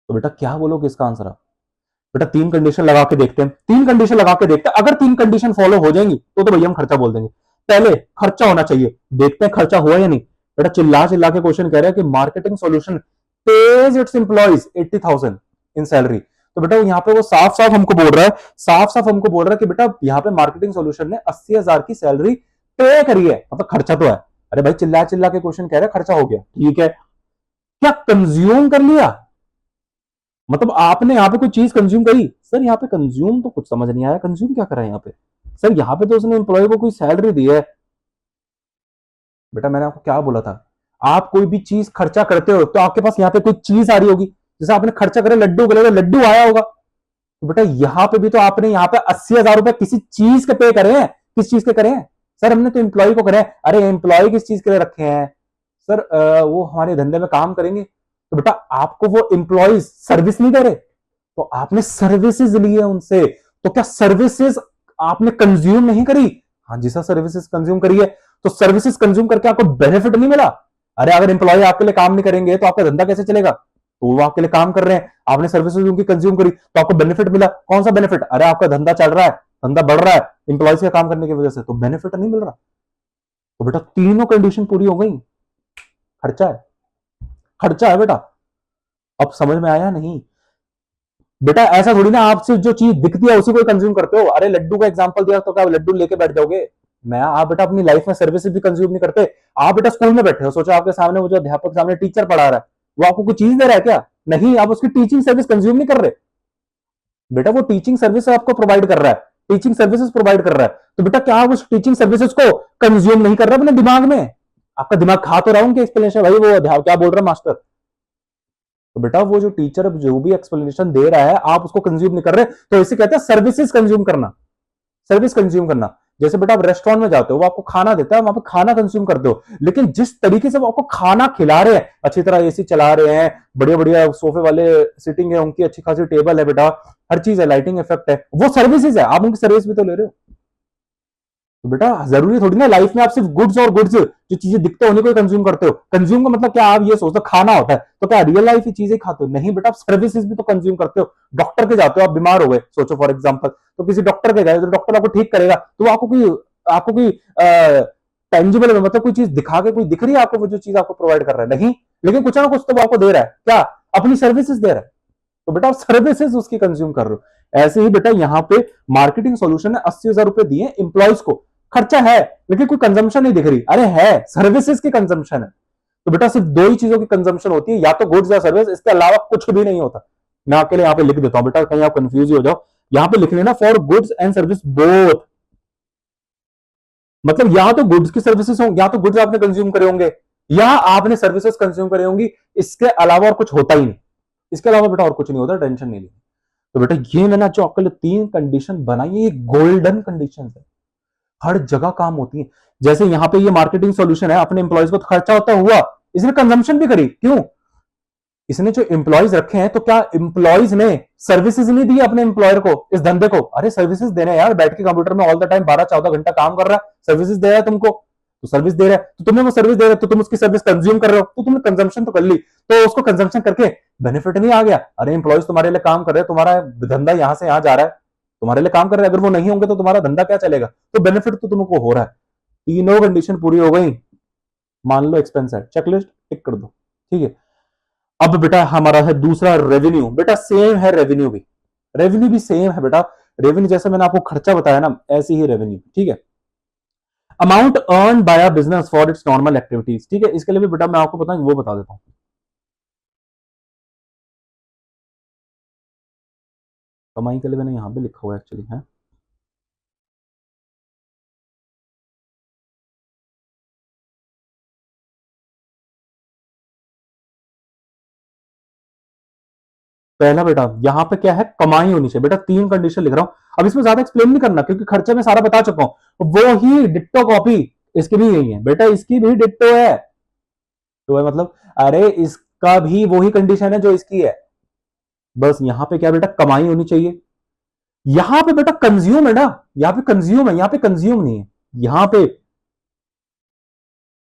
तो बेटा क्या बोलोगे इसका आंसर आप। बेटा 3 कंडीशन लगा के देखते हैं, 3 कंडीशन लगा के देखते हैं, अगर 3 कंडीशन फॉलो हो जाएंगी तो भैया हम खर्चा बोल देंगे। पहले खर्चा होना चाहिए, देखते हैं खर्चा हुआ या नहीं। बेटा चिल्ला चिल्ला के क्वेश्चन कह रहा है कि marketing solution page it's employees 80,000 in salary. तो बेटा यहाँ पे वो साफ साफ हमको बोल रहा है, साफ साफ हमको बोल रहा है कि बेटा यहाँ पे मार्केटिंग सॉल्यूशन ने 80,000 की सैलरी पे करी है, मतलब खर्चा तो है। अरे भाई चिल्ला चिल्ला के क्वेश्चन कह रहा है खर्चा हो गया, ठीक है। क्या कंज्यूम कर लिया, मतलब आपने यहाँ पे कोई चीज कंज्यूम करी। सर यहाँ पे कंज्यूम तो कुछ समझ नहीं आया, कंज्यूम क्या करा है यहाँ पे। सर यहाँ पे तो उसने एम्प्लॉय को कोई सैलरी दी है। बेटा मैंने आपको क्या बोला था, आप कोई भी चीज खर्चा करते हो तो आपके पास यहाँ पे कोई चीज आ रही होगी, जैसे आपने खर्चा करे लड्डू के लिए, लड्डू आया होगा। तो बेटा यहाँ पे भी तो आपने यहाँ पे 80,000 रुपए किसी चीज के पे करे हैं, किस चीज के करे हैं। सर हमने तो एम्प्लॉय को करे हैं। अरे एम्प्लॉय किस चीज के लिए रखे हैं सर, वो हमारे धंधे में काम करेंगे। तो बेटा आपको वो एम्प्लॉय सर्विस नहीं दे रहे, तो आपने सर्विसेज ली है उनसे, तो क्या सर्विसेज आपने कंज्यूम नहीं करी। हाँ जी सर सर्विसेज कंज्यूम करी है, तो सर्विसेज कंज्यूम करके आपको बेनिफिट नहीं मिला। अरे अगर एम्प्लॉय आपके लिए काम नहीं करेंगे तो आपका धंधा कैसे चलेगा, तो वो आपके लिए काम कर रहे हैं, आपने सर्विसेज उनकी कंज्यूम करी तो आपको बेनिफिट मिला। कौन सा बेनिफिट, अरे आपका धंधा चल रहा है, धंधा बढ़ रहा है एम्प्लॉयज के काम करने की वजह से, तो बेनिफिट नहीं मिल रहा। तो बेटा तीनों कंडीशन पूरी हो गई, खर्चा है, खर्चा है बेटा। अब समझ में आया नहीं। बेटा ऐसा थोड़ी ना आपसे जो चीज दिखती है उसी को कंज्यूम करते हो। अरे लड्डू का एग्जांपल दिया तो क्या लड्डू लेके बैठ जाओगे, मैं आप बेटा अपनी लाइफ में सर्विसेज भी कंज्यूम नहीं करते। आप बेटा स्कूल में बैठे हो, सोचो आपके सामने वो जो अध्यापक सामने टीचर पढ़ा रहा है, वो आपको कोई चीज दे रहा है क्या, नहीं, आप उसकी टीचिंग सर्विस कंज्यूम नहीं कर रहे। बेटा वो टीचिंग सर्विस आपको प्रोवाइड कर रहा है, टीचिंग सर्विसेज प्रोवाइड कर रहा है, तो बेटा क्या आप उस टीचिंग सर्विसेज को कंज्यूम नहीं कर रहे अपने दिमाग में। आपका दिमाग खा तो रहा हूं कि एक्सप्लेनेशन भाई वो अध्यापक क्या बोल रहा है मास्टर, तो बेटा वो जो टीचर जो भी एक्सप्लेनेशन दे रहा है आप उसको कंज्यूम नहीं कर रहे, तो इसे कहते हैं सर्विसेज कंज्यूम करना, सर्विस कंज्यूम करना। जैसे बेटा आप रेस्टोरेंट में जाते हो, वो आपको खाना देता है, वहां पे खाना कंज्यूम करते हो, लेकिन जिस तरीके से वो आपको खाना खिला रहे हैं, अच्छी तरह एसी चला रहे हैं, बढ़िया बढ़िया सोफे वाले सिटिंग है उनकी, अच्छी खासी टेबल है बेटा, हर चीज है, लाइटिंग इफेक्ट है, वो सर्विसेज है, आप उनकी सर्विस भी तो ले रहे हो। तो बेटा जरूरी थोड़ी ना लाइफ में आप सिर्फ गुड्स और गुड्स जो चीजें दिखते हो उन्हीं को कंज्यूम करते हो। कंज्यूम का मतलब क्या, आप ये सोचते हो खाना होता है, तो क्या रियल लाइफ ही चीजें खाते हो? नहीं बेटा, आप सर्विसेज भी तो कंज्यूम करते हो। डॉक्टर के जाते हो, आप बीमार हो गए सोचो फॉर एग्जाम्पल, तो किसी डॉक्टर के गए तो डॉक्टर आपको ठीक करेगा, तो वो आपको कोई टेंजिबल मतलब कोई चीज दिखा के कोई दिख रही है आपको, वो जो चीज आपको प्रोवाइड कर रहा है? नहीं, लेकिन कुछ ना कुछ तो वो आपको दे रहा है, क्या? अपनी सर्विसेज दे रहा है। तो बेटा आप सर्विसेज उसकी कंज्यूम कर रहे हो। ऐसे ही बेटा यहाँ पे मार्केटिंग सॉल्यूशन ने 80,000 रुपए दिए इंप्लॉइज को, खर्चा है लेकिन कोई कंजम्पशन नहीं दिख रही। अरे है, सर्विसेज की कंजम्पशन है। तो बेटा सिर्फ दो ही चीजों की कंजम्पशन होती है, या तो गुड्स या सर्विस, इसके अलावा कुछ भी नहीं होता। मैं आपके लिए यहाँ पे लिख देता हूं बेटा, कहीं आप कंफ्यूज हो जाओ। यहाँ पे लिख लेना for goods and service both, मतलब या तो गुड्स की सर्विसेज होंगे, या तो गुड्स आपने कंज्यूम करे होंगे, या आपने सर्विसेज कंज्यूम करे होंगी। इसके अलावा और कुछ होता ही नहीं। इसके अलावा बेटा और कुछ नहीं होता, टेंशन नहीं लेनी। तो बेटा ये मैंने जो आपके लिए 3 कंडीशन बनाई है, ये गोल्डन कंडीशन है, हर जगह काम होती है। जैसे यहाँ पे ये मार्केटिंग सॉल्यूशन है, अपने एम्प्लॉयज को तो खर्चा होता हुआ, इसने कंजम्पशन भी करी, क्यों? इसने जो एम्प्लॉयज रखे हैं, तो क्या एम्प्लॉयज ने सर्विसेज नहीं दी अपने एम्प्लॉयर को, इस धंधे को? अरे सर्विसेज देने यार, बैठ के कंप्यूटर में ऑल द टाइम 12-14 घंटा काम कर रहा है, सर्विसेज दे रहा है तुमको, तो सर्विस दे रहा है, तो तुम्हें वो सर्विस दे रहा है, तो तुम उसकी सर्विस कंज्यूम कर रहे हो, तो तुमने कंजम्पशन तो कर ली, तो उसको कंजम्पशन करके बेनिफिट नहीं आ गया? अरे एम्प्लॉयज तुम्हारे लिए काम कर रहे हैं, तुम्हारा धंधा यहां से यहां जा रहा है, तुम्हारे लिए काम कर रहे हैं, अगर वो नहीं होंगे तो तुम्हारा धंधा क्या चलेगा? तो बेनिफिट तो तुमको हो रहा है। तीनों कंडीशन पूरी हो गई, मान लो एक्सपेंस है, चेकलिस्ट टिक कर दो, ठीक है। अब बेटा हमारा है दूसरा रेवेन्यू। बेटा सेम है रेवेन्यू भी, रेवेन्यू भी सेम है बेटा। रेवेन्यू जैसे मैंने आपको खर्चा बताया ना, ऐसे ही रेवेन्यू, ठीक है। Amount earn by a business for its normal activities, ठीक है। इसके लिए भी बेटा मैं आपको बताऊं, वो बता देता हूं। कमाई के लिए मैंने यहां पे लिखा हुआ एक्चुअली है, पहला बेटा यहां पे क्या है, कमाई होनी चाहिए। बेटा 3 कंडीशन लिख रहा हूं, अब इसमें ज्यादा एक्सप्लेन नहीं करना क्योंकि खर्चे में सारा बता चुका हूं। वो ही डिट्टो कॉपी इसकी भी यही है बेटा, इसकी भी डिट्टो है। तो है मतलब, अरे इसका भी वही कंडीशन है जो इसकी है, बस यहां पे क्या बेटा, कमाई होनी चाहिए। यहां पे बेटा कंज्यूम है ना, यहां पे कंज्यूम है, यहां पे कंज्यूम नहीं है, यहां पे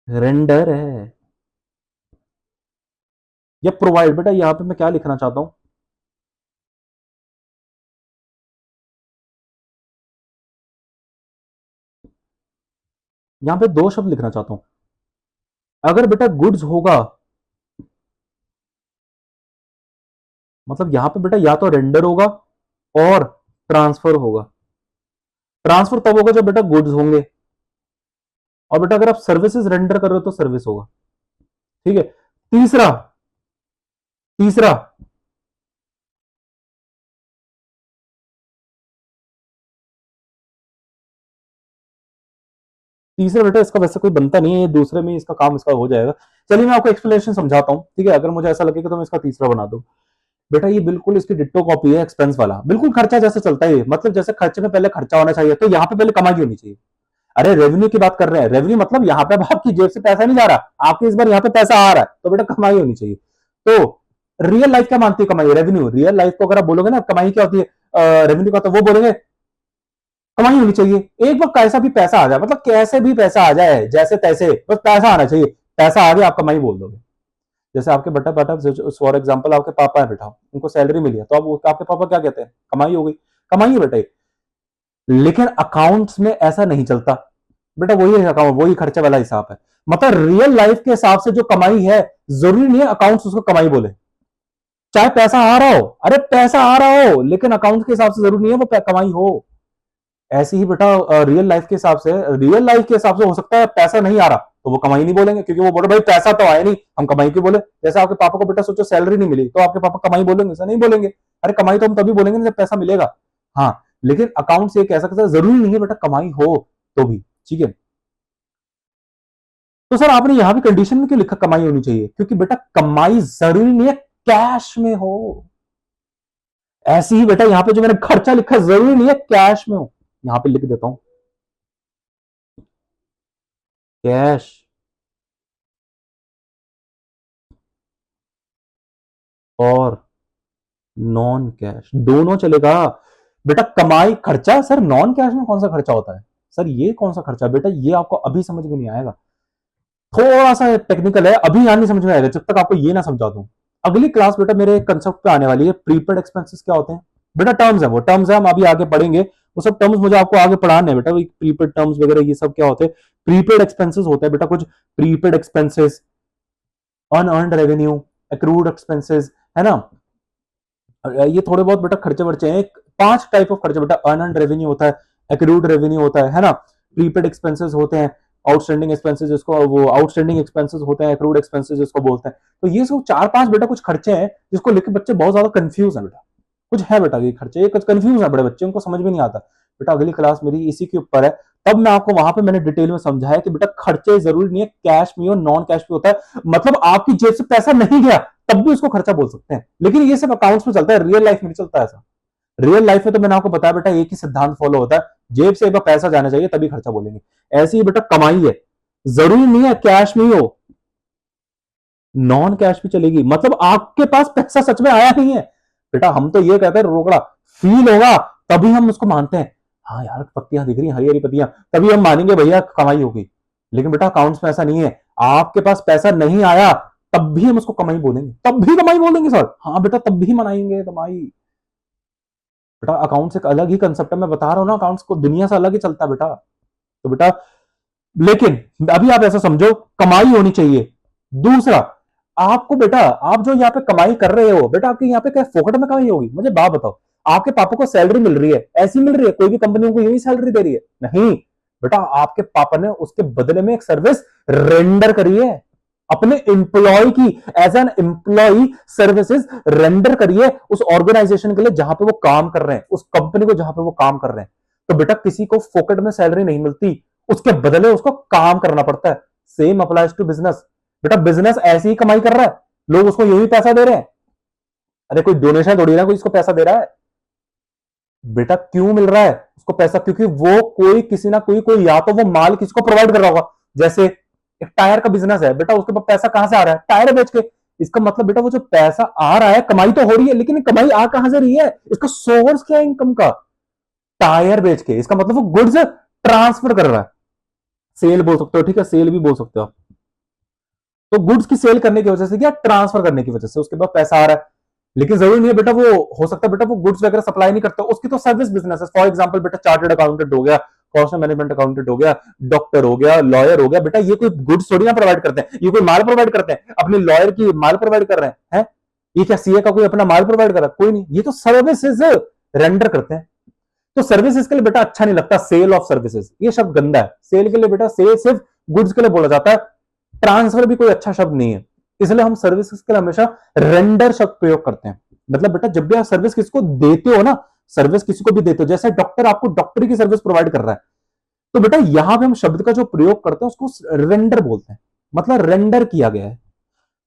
रेंडर है या प्रोवाइड। बेटा यहां पे मैं क्या लिखना चाहता हूं, यहां पे 2 शब्द लिखना चाहता हूं। अगर बेटा गुड्स होगा, मतलब यहां पे बेटा या तो रेंडर होगा और ट्रांसफर होगा। ट्रांसफर तब होगा जब बेटा गुड्स होंगे, और बेटा अगर आप सर्विसेज रेंडर कर रहे हो तो सर्विस होगा, ठीक है। तीसरा, तीसरा तीसरा बेटा इसका वैसे कोई बनता नहीं है, ये दूसरे में इसका काम इसका हो जाएगा। चलिए मैं आपको एक्सप्लेनेशन समझाता हूं, ठीक है। अगर मुझे ऐसा लगेगा तो मैं इसका तीसरा बना दूं। बेटा ये बिल्कुल इसकी डिट्टो कॉपी है एक्सपेंस वाला, बिल्कुल खर्चा जैसे चलता है, मतलब जैसे खर्चे में पहले खर्चा होना चाहिए, तो यहाँ पे पहले कमाई होनी चाहिए। अरे रेवेन्यू की बात कर रहे हैं, रेवेन्यू मतलब यहाँ पे आपकी जेब से पैसा नहीं जा रहा, आपके इस बार यहाँ पे पैसा आ रहा है, तो बेटा कमाई होनी चाहिए। तो रियल लाइफ क्या मानती है कमाई? रेवेन्यू। रियल लाइफ को अगर आप बोलोगे ना कमाई क्या होती है रेवेन्यू का, तो वो बोलेंगे कमाई होनी चाहिए। एक बार कैसा भी पैसा आ जाए, मतलब कैसे भी पैसा आ जाए, जैसे तैसे बस पैसा आना चाहिए। पैसा आ गया आप कमाई बोल दोगे। जैसे आपके बेटा बेटा फॉर एग्जाम्पल आपके पापा है बेटा, उनको सैलरी मिली है, तो अब आपके पापा क्या कहते हैं, कमाई हो गई, कमाई है बेटा। लेकिन अकाउंट्स में ऐसा नहीं चलता बेटा, वही अकाउंट वही खर्चे वाला हिसाब है। मतलब रियल लाइफ के हिसाब से जो कमाई है, जरूरी नहीं है अकाउंट्स उसको कमाई बोले। चाहे पैसा आ रहा हो, अरे पैसा आ रहा हो, लेकिन अकाउंट के हिसाब से जरूरी नहीं है वो कमाई हो। ऐसे ही बेटा रियल लाइफ के हिसाब से, रियल लाइफ के हिसाब से हो सकता है पैसा नहीं आ रहा तो वो कमाई नहीं बोलेंगे, क्योंकि वो बोले भाई पैसा तो आया नहीं, हम कमाई क्यों बोले। जैसे आपके पापा को बेटा सोचो सैलरी नहीं मिली, तो आपके पापा कमाई बोलेंगे? ऐसा नहीं बोलेंगे। अरे कमाई तो हम तभी बोलेंगे जब पैसा मिलेगा। हाँ, लेकिन अकाउंट से कह सकते हैं जरूरी नहीं है बेटा कमाई हो तो भी, ठीक है। तो सर आपने यहां भी कंडीशन में क्यों लिखा कमाई होनी चाहिए? क्योंकि बेटा कमाई जरूरी नहीं है कैश में हो। ऐसे ही बेटा यहां पे जो मैंने खर्चा लिखा जरूरी नहीं है कैश में हो। यहां पे लिख देता हूं कैश और नॉन कैश, दोनों चलेगा। बेटा कमाई खर्चा, सर नॉन कैश में कौन सा खर्चा होता है? सर ये कौन सा खर्चा बेटा, ये आपको अभी समझ में नहीं आएगा, थोड़ा सा टेक्निकल है, अभी यहाँ नहीं समझ में आएगा जब तक आपको ये ना समझा दूं। अगली क्लास बेटा मेरे कंसेप्ट पे आने वाली है, प्रीपेड एक्सपेंसेस क्या होते हैं बेटा, टर्म्स है, वो टर्म्स है, हम अभी आगे पढ़ेंगे, वो सब टर्म्स मुझे आपको आगे पढ़ाने हैं बेटा, प्रीपेड टर्म्स वगैरह ये सब क्या होते हैं। प्रीपेड एक्सपेंसेस होते हैं बेटा कुछ, prepaid expenses, unearned revenue, accrued expenses, है ना, ये थोड़े बहुत बेटा खर्चे वर्चे हैं, 5 टाइप ऑफ खर्चे बेटा, अनअर्न्ड रेवेन्यू होता है, एक्रूड रेवेन्यू होता है ना, प्रीपेड एक्सपेंसेस होते हैं, आउटस्टैंडिंग एक्सपेंसेस जिसको, वो आउटस्टैंडिंग एक्सपेंसेस होते हैं, एक्रूड एक्सपेंसेस जिसको बोलते हैं। तो ये सब 4-5 बेटा कुछ खर्चे हैं जिसको लेकर बच्चे बहुत ज्यादा कंफ्यूज है बेटा, कुछ है बेटा ये खर्चे, ये कुछ कंफ्यूज है बड़े बच्चे, उनको समझ में नहीं आता बेटा। अगली क्लास मेरी इसी के ऊपर है, तब मैं आपको वहां पे मैंने डिटेल में समझाया कि बेटा खर्चे जरूरी नहीं है कैश में हो, नॉन कैश में होता है, मतलब आपकी जेब से पैसा नहीं गया तब भी उसको खर्चा बोल सकते हैं, लेकिन ये सब अकाउंट्स में चलता है, रियल लाइफ में नहीं चलता ऐसा। रियल लाइफ में तो मैंने आपको बताया बेटा एक ही सिद्धांत फॉलो होता है, जेब से एक बार पैसा जाना चाहिए तभी खर्चा बोलेंगे। ऐसी ही बेटा कमाई है, जरूरी नहीं है कैश में ही हो, नॉन कैश भी चलेगी, मतलब आपके पास पैसा सच में आया नहीं है बेटा, हम तो ये कहते हैं रोकड़ा फील होगा तभी हम उसको मानते हैं, हाँ यार पत्तियां दिख रही हरी हरी पत्तियां, तभी हम मानेंगे भैया कमाई होगी। लेकिन बेटा अकाउंट्स में ऐसा नहीं है, आपके पास पैसा नहीं आया तब भी हम उसको कमाई बोलेंगे, तब भी कमाई बोलेंगे सर, हाँ बेटा तब भी मनाएंगे कमाई। बेटा अकाउंट्स एक अलग ही कंसेप्ट है, मैं बता रहा हूं ना, अकाउंट्स को दुनिया से अलग ही चलता है बेटा। तो बेटा लेकिन अभी आप ऐसा समझो कमाई होनी चाहिए। दूसरा, आपको बेटा आप जो यहाँ पे कमाई कर रहे हो बेटा, आपके यहाँ पे क्या फोकट में कमाई होगी, मुझे बात बताओ, आपके पापा को सैलरी मिल रही है, ऐसी मिल रही है, कोई भी कंपनी उनको यही सैलरी दे रही है, नहीं बेटा, आपके पापा ने उसके बदले में एक सर्विस रेंडर करी है, अपने एम्प्लॉय की, as an employ services render करिए उस ऑर्गेनाइजेशन के लिए जहां पे वो काम कर रहे हैं, उस कंपनी को जहां पे वो काम कर रहे हैं। तो बेटा किसी को फोकट में सैलरी नहीं मिलती, उसके बदले उसको काम करना पड़ता है। सेम अप्लाइज टू बिजनेस, बेटा बिजनेस ऐसी ही कमाई कर रहा है, लोग उसको यही पैसा दे रहे हैं, अरे कोई डोनेशन थोड़ी ना कोई इसको पैसा दे रहा है। बेटा क्यों मिल रहा है उसको पैसा, क्योंकि वो कोई किसी ना कोई या तो वो माल किसको प्रोवाइड कर रहा होगा, जैसे एक टायर का बिजनेस है बेटा, उसके पास पैसा कहां से आ रहा है, टायर बेच के। इसका मतलब बेटा वो जो पैसा आ रहा है, कमाई तो हो रही है, लेकिन कमाई आ कहां से रही है, इसका सोर्स क्या है इनकम का, टायर बेच के, इसका मतलब वो गुड्स ट्रांसफर कर रहा है, सेल बोल सकते हो, ठीक है सेल भी बोल सकते हो आप। तो गुड्स की सेल करने की वजह से क्या, ट्रांसफर करने की वजह से उसके पास पैसा आ रहा है, लेकिन जरूरी नहीं है बेटा, वो हो सकता है बेटा वो गुड्स वगैरह सप्लाई नहीं करता, उसकी तो सर्विस बिजनेस है। फॉर एग्जांपल बेटा चार्टर्ड अकाउंटेंट हो गया, कॉस्ट मैनेजमेंट अकाउंटेंट हो गया, डॉक्टर हो गया, लॉयर हो गया, बेटा ये कोई गुड्स थोड़ी ना प्रोवाइड करते हैं, ये कोई माल प्रोवाइड करते हैं, अपने लॉयर की माल प्रोवाइड कर रहे हैं, ये क्या सीए का कोई अपना माल प्रोवाइड कर रहा है, कोई नहीं, ये तो सर्विसेज रेंडर करते हैं। तो सर्विसेज के लिए बेटा अच्छा नहीं लगता सेल ऑफ सर्विसेज, ये शब्द गंदा है, सेल के लिए बेटा सेल सिर्फ गुड्स के लिए बोला जाता है, ट्रांसफर भी कोई अच्छा शब्द नहीं है, इसलिए हम सर्विसेज के लिए हमेशा रेंडर शब्द प्रयोग करते हैं। मतलब बेटा जब भी आप सर्विस किसी को देते हो ना, सर्विस किसी को भी देते हो, जैसे डॉक्टर आपको डॉक्टरी की सर्विस प्रोवाइड कर रहा है, तो बेटा यहां पे हम शब्द का जो प्रयोग करते हैं उसको रेंडर बोलते हैं, मतलब रेंडर किया गया है।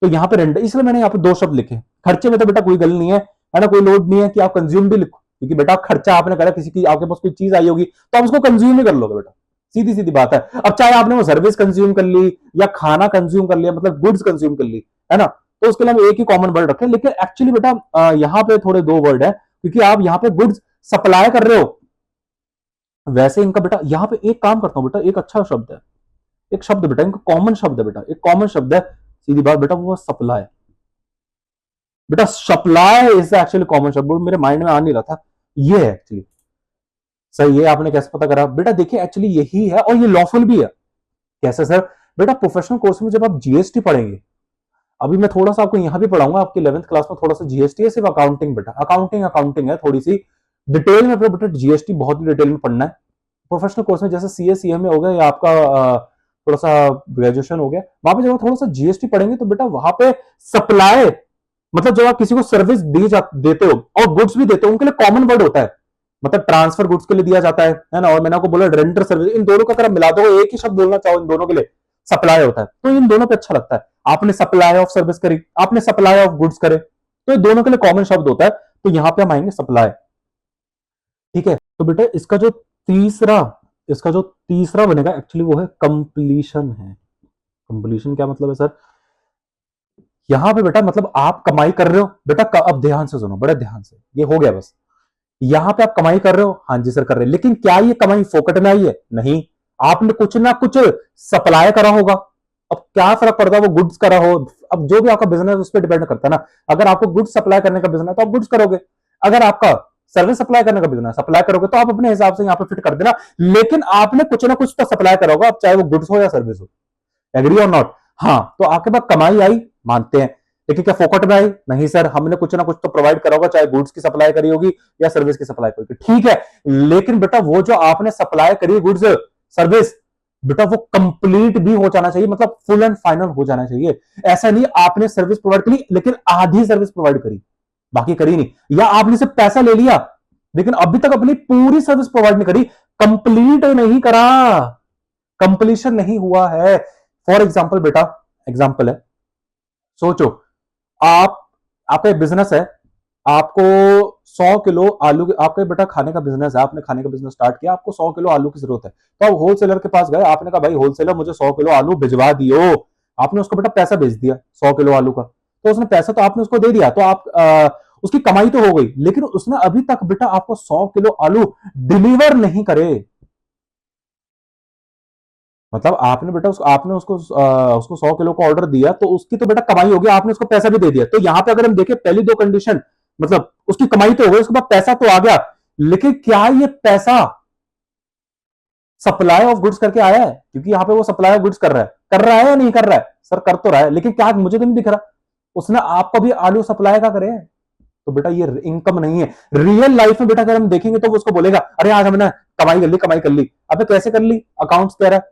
तो यहाँ पे रेंडर, इसलिए मैंने यहाँ पे 2 शब्द लिखे। खर्चे में तो बेटा कोई गल नहीं है ना, कोई लोड नहीं है कि आप कंज्यूम भी लिखो, क्योंकि बेटा खर्चा आपने करा, किसी की आपके पास कोई चीज आई होगी तो आप उसको कंज्यूम ही कर लोगे बेटा, सीधी सीधी बात है। अब चाहे आपने वो सर्विस कंज्यूम कर ली या खाना कंज्यूम कर लिया, मतलब गुड्स कंज्यूम कर ली, है ना, तो उसके लिए हम एक ही कॉमन वर्ड रखें, लेकिन एक्चुअली बेटा यहाँ पे थोड़े 2 वर्ड है, क्योंकि आप यहाँ पे गुड्स सप्लाई कर रहे हो, वैसे इनका बेटा यहाँ पे एक काम करता हूं बेटा, एक अच्छा शब्द है, एक शब्द बेटा इनका कॉमन शब्द है बेटा, एक कॉमन शब्द है, सीधी बात बेटा वो सप्लाई, बेटा सप्लाई इज एक्चुअली कॉमन शब्द, मेरे माइंड में आ नहीं रहा था, ये है एक्चुअली सही है। आपने कैसे पता करा बेटा, देखिए एक्चुअली यही है और ये लॉफुल भी है। कैसे सर, बेटा प्रोफेशनल कोर्स में जब आप जीएसटी पढ़ेंगे, अभी मैं थोड़ा सा आपको यहां भी पढ़ाऊंगा, आपकी 11th क्लास में थोड़ा सा जीएसटी है, सिर्फ अकाउंटिंग बेटा, अकाउंटिंग है थोड़ी सी डिटेल में, बेटा जीएसटी बहुत ही डिटेल में पढ़ना है। प्रोफेशनल कोर्स में जैसे सीए सीएमए हो गया या आपका थोड़ा सा ग्रेजुएशन हो गया, वहां पे जब थोड़ा सा जीएसटी पढ़ेंगे तो बेटा वहां पे सप्लाई, मतलब जब आप किसी को सर्विस देते हो और गुड्स भी देते हो, उनके लिए कॉमन वर्ड होता है, मतलब ट्रांसफर गुड्स के लिए दिया जाता है ना, और मैंने आपको बोला रेंडर सर्विस, इन दोनों का अगर आप मिला दो एक ही शब्द बोलना चाहो इन दोनों के लिए, सप्लाई होता है, तो इन दोनों पे अच्छा लगता है। आपने सप्लाई ऑफ सर्विस करी, आपने सप्लाई ऑफ गुड्स करे, तो दोनों के लिए कॉमन शब्द होता है, तो यहां पे हम आएंगे सप्लाई, ठीक है। तो बेटा इसका जो तीसरा बनेगा एक्चुअली वो है कंप्लीशन है। कंप्लीशन क्या मतलब है सर, यहां पे बेटा मतलब आप कमाई कर रहे हो बेटा, अब ध्यान से सुनो बड़े ध्यान से, ये हो गया बस, यहां पे आप कमाई कर रहे हो, हाँ जी सर कर रहे हैं, लेकिन क्या ये कमाई फोकट में आई है? नहीं, आपने कुछ ना कुछ सप्लाई करा होगा। अब क्या फर्क पड़ता है वो गुड्स करा हो, अब जो भी आपका बिजनेस उस पर डिपेंड करता है ना। अगर आपको गुड्स सप्लाई करने का बिजनेस है तो आप गुड्स करोगे, अगर आपका सर्विस सप्लाई करने का बिजनेस सप्लाई करोगे तो आप अपने हिसाब से यहाँ पे फिट कर देना, लेकिन आपने कुछ ना कुछ तो सप्लाई करा होगा, अब चाहे वो गुड्स हो या सर्विस हो। एग्री और नॉट? हाँ, तो आपके पास कमाई आई, मानते हैं, लेकिन क्या फोकट में आई? नहीं सर, हमने कुछ ना कुछ तो प्रोवाइड करा होगा, चाहे गुड्स की सप्लाई करी होगी या सर्विस की सप्लाई करी होगी, ठीक है। लेकिन बेटा वो जो आपने सप्लाई करी गुड्स सर्विस, बेटा वो कंप्लीट भी हो जाना चाहिए, मतलब फुल एंड फाइनल हो जाना चाहिए। ऐसा नहीं आपने सर्विस प्रोवाइड करी लेकिन आधी सर्विस प्रोवाइड करी, बाकी करी नहीं, या आपने सिर्फ पैसा ले लिया लेकिन अभी तक अपनी पूरी सर्विस प्रोवाइड नहीं करी, कंप्लीट नहीं करा, कंप्लीशन नहीं हुआ है। फॉर एग्जाम्पल बेटा, एग्जाम्पल है, सोचो आप, आपका एक बिजनेस है, आपको 100 किलो आलू, आपका बेटा खाने का बिजनेस है, आपने खाने का बिजनेस स्टार्ट किया, आपको 100 किलो आलू की जरूरत है, तो आप होलसेलर के पास गए, आपने कहा भाई होलसेलर मुझे 100 किलो आलू भिजवा दियो, आपने उसको बेटा पैसा भेज दिया 100 किलो आलू का, तो उसने पैसा तो आपने उसको दे दिया, तो आप उसकी कमाई तो हो गई, लेकिन उसने अभी तक बेटा आपको 100 किलो आलू डिलीवर नहीं करे। मतलब आपने बेटा आपने उसको 100 किलो का ऑर्डर दिया, तो उसकी तो बेटा कमाई हो गई, आपने उसको पैसा भी दे दिया, तो यहां पे अगर हम देखें पहली दो कंडीशन, मतलब उसकी कमाई तो हो गई, उसके बाद पैसा तो आ गया, लेकिन क्या ये पैसा सप्लाई ऑफ गुड्स करके आया है? क्योंकि यहां पे वो सप्लाई ऑफ गुड्स कर रहा है या नहीं कर रहा है? सर कर तो रहा है, लेकिन क्या मुझे तो नहीं दिख रहा उसने आपको भी आलू सप्लाई का करे। तो बेटा ये इनकम नहीं है। रियल लाइफ में बेटा अगर हम देखेंगे तो वो उसको बोलेगा अरे आज हमने कमाई कर ली। अबे कैसे कर ली? अकाउंट्स कह रहा है।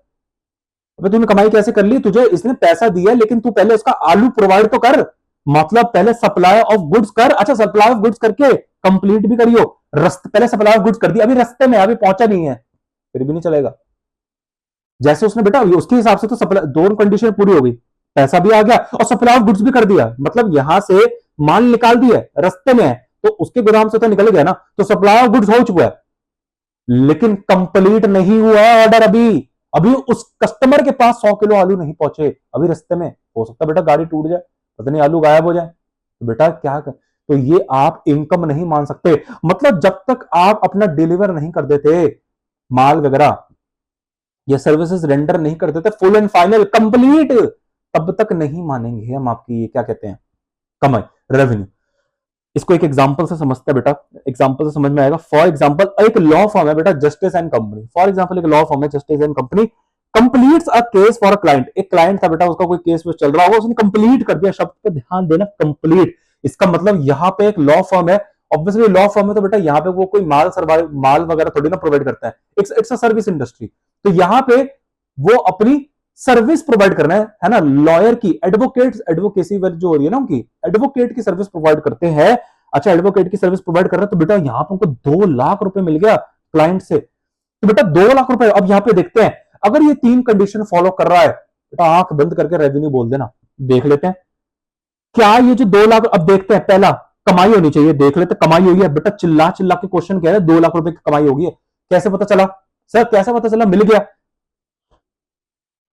अबे तूने कमाई कैसे कर ली? तुझे इसने पैसा दिया लेकिन तू पहले उसका आलू प्रोवाइड तो कर, मतलब पहले सप्लाई ऑफ गुड्स कर। अच्छा सप्लाई ऑफ गुड्स करके कंप्लीट भी करियो, पहले सप्लाई ऑफ गुड्स कर दी, अभी रास्ते में अभी पहुंचा नहीं है, फिर भी नहीं चलेगा। जैसे उसने बेटा उसके हिसाब से तो सप्लाई दोनों कंडीशन पूरी हो गई, पैसा भी आ गया और सप्लाई ऑफ गुड्स भी कर दिया, मतलब यहां से माल निकाल दिया, रास्ते में है तो उसके गोदाम से तो निकल गया ना, तो सप्लाई ऑफ गुड्स हो चुका है, लेकिन कंप्लीट नहीं हुआ है ऑर्डर अभी। अभी उस कस्टमर के पास 100 किलो आलू नहीं पहुंचे, अभी रास्ते में, हो सकता है बेटा गाड़ी टूट जाए, पता नहीं आलू गायब हो जाए, तो बेटा क्या कर, तो ये आप इनकम नहीं मान सकते। मतलब जब तक आप अपना डिलीवर नहीं कर देते माल वगैरह या सर्विसेज रेंडर नहीं कर देते फुल एंड फाइनल कंप्लीट, तब तक नहीं मानेंगे हम आपकी, ये क्या कहते हैं, कमाई, रेवेन्यू। इसको एक एग्जांपल से समझते हैं बेटा, एग्जांपल से समझ में आएगा। फॉर एग्जांपल एक लॉ फॉर्म है बेटा, justice and company. For example एक लॉ फॉर्म है justice and company, completes a case for a client. एक क्लाइंट था बेटा, उसका कोई केस में चल रहा होगा, उसने कंप्लीट कर दिया, शब्द पे ध्यान देना, कंप्लीट। इसका मतलब यहाँ पे एक लॉ फॉर्म है, ऑब्वियसली लॉ फॉर्म है तो बेटा यहाँ पे वो कोई माल वगैरह थोड़ी ना प्रोवाइड करता है, इट्स अ सर्विस इंडस्ट्री। तो यहाँ पे वो अपनी सर्विस प्रोवाइड करना है ना, लॉयर की, एडवोकेसी जो हो रही है ना उनकी, एडवोकेट की सर्विस प्रोवाइड करते हैं। अच्छा एडवोकेट की सर्विस प्रोवाइड कर रहे हैं तो बेटा यहां पर उनको 2 लाख रुपए मिल गया क्लाइंट से, तो बेटा 2 लाख रुपए। अब यहां पे देखते हैं अगर ये 3 कंडीशन फॉलो कर रहा है, बेटा आंख बंद करके रेवेन्यू बोल देना, देख लेते हैं क्या ये जो 2 लाख। अब देखते हैं, पहला कमाई होनी चाहिए, देख लेते कमाई हुई है बेटा, चिल्ला चिल्ला के क्वेश्चन कह रहे हैं 2 लाख रुपए की कमाई होगी है, कैसे पता चला सर? कैसे पता चला? मिल गया,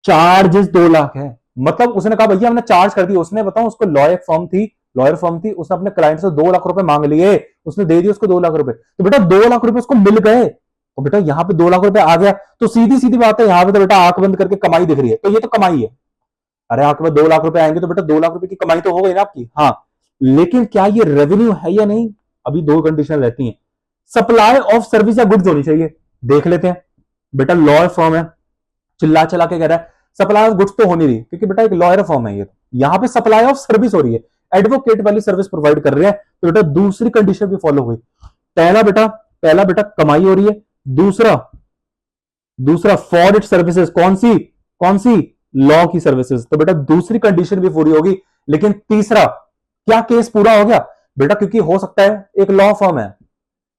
चार्जेस 2 लाख है, मतलब उसने कहा भैया हमने चार्ज कर दिया, उसने बताओ उसको लॉयर फर्म थी, उसने अपने क्लाइंट से 2 लाख रुपए मांग लिए, उसने दे दिए उसको 2 लाख रुपए, तो बेटा 2 लाख रुपए उसको मिल गए, तो बेटा यहाँ पे 2 लाख रुपए आ गया, तो सीधी सीधी बात है यहाँ पे तो बेटा आंख बंद करके कमाई दिख रही है, तो ये तो कमाई है। अरे आपके पास 2 लाख रुपए आएंगे तो बेटा 2 लाख रुपए की कमाई तो हो गई ना आपकी, हाँ। लेकिन क्या ये रेवेन्यू है या नहीं? अभी 2 कंडीशन रहती हैं, सप्लाई ऑफ सर्विस या गुड्स होनी चाहिए, देख लेते हैं बेटा, लॉयर फर्म है, चिल्ला चिल्ला के कह रहा है सप्लाई ऑफ गुड्स तो हो नहीं रही, क्योंकि बेटा एक लॉयर फॉर्म है ये, यहां पे सप्लाई ऑफ सर्विस हो रही है, एडवोकेट वाली सर्विस प्रोवाइड कर रहे हैं, तो बेटा दूसरी कंडीशन भी फॉलो हुई। पहला बेटा कमाई हो रही है, दूसरा दूसरा फॉर इट सर्विसेज, कौन सी लॉ की सर्विसेज, तो बेटा दूसरी कंडीशन भी पूरी होगी। लेकिन तीसरा, क्या केस पूरा हो गया बेटा? क्योंकि हो सकता है एक लॉ फर्म है,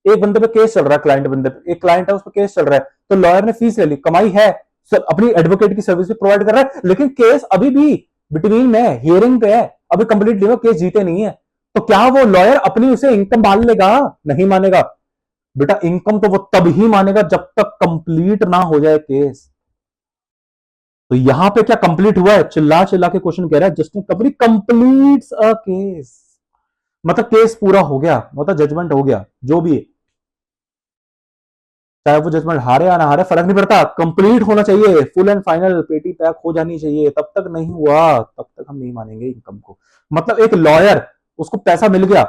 एक बंदे पे केस चल रहा है, क्लाइंट बंदे पे, एक क्लाइंट है उस पर केस चल रहा है, तो लॉयर ने फीस ले ली, कमाई है, अपनी एडवोकेट की सर्विस भी प्रोवाइड कर रहा है, लेकिन केस अभी भी बिटवीन में, हियरिंग पे है, अभी कंप्लीट नहीं हुआ, केस जीते नहीं है, तो क्या वो लॉयर अपनी उसे इनकम मान लेगा? नहीं मानेगा बेटा, इनकम तो वो तब ही मानेगा जब तक कंप्लीट ना हो जाए केस। तो यहां पे क्या कंप्लीट हुआ है? चिल्ला चिल्ला के क्वेश्चन कह रहा है just company completes a case, मतलब केस पूरा हो गया, मतलब जजमेंट हो गया, जो भी है। चाहे वो जजमेंट हारे या ना हारे फर्क नहीं पड़ता, कंप्लीट होना चाहिए, फुल एंड फाइनल पेटी पैक हो जानी चाहिए। तब तक नहीं हुआ तब तक हम नहीं मानेंगे इनकम को। मतलब एक लॉयर, उसको पैसा मिल गया,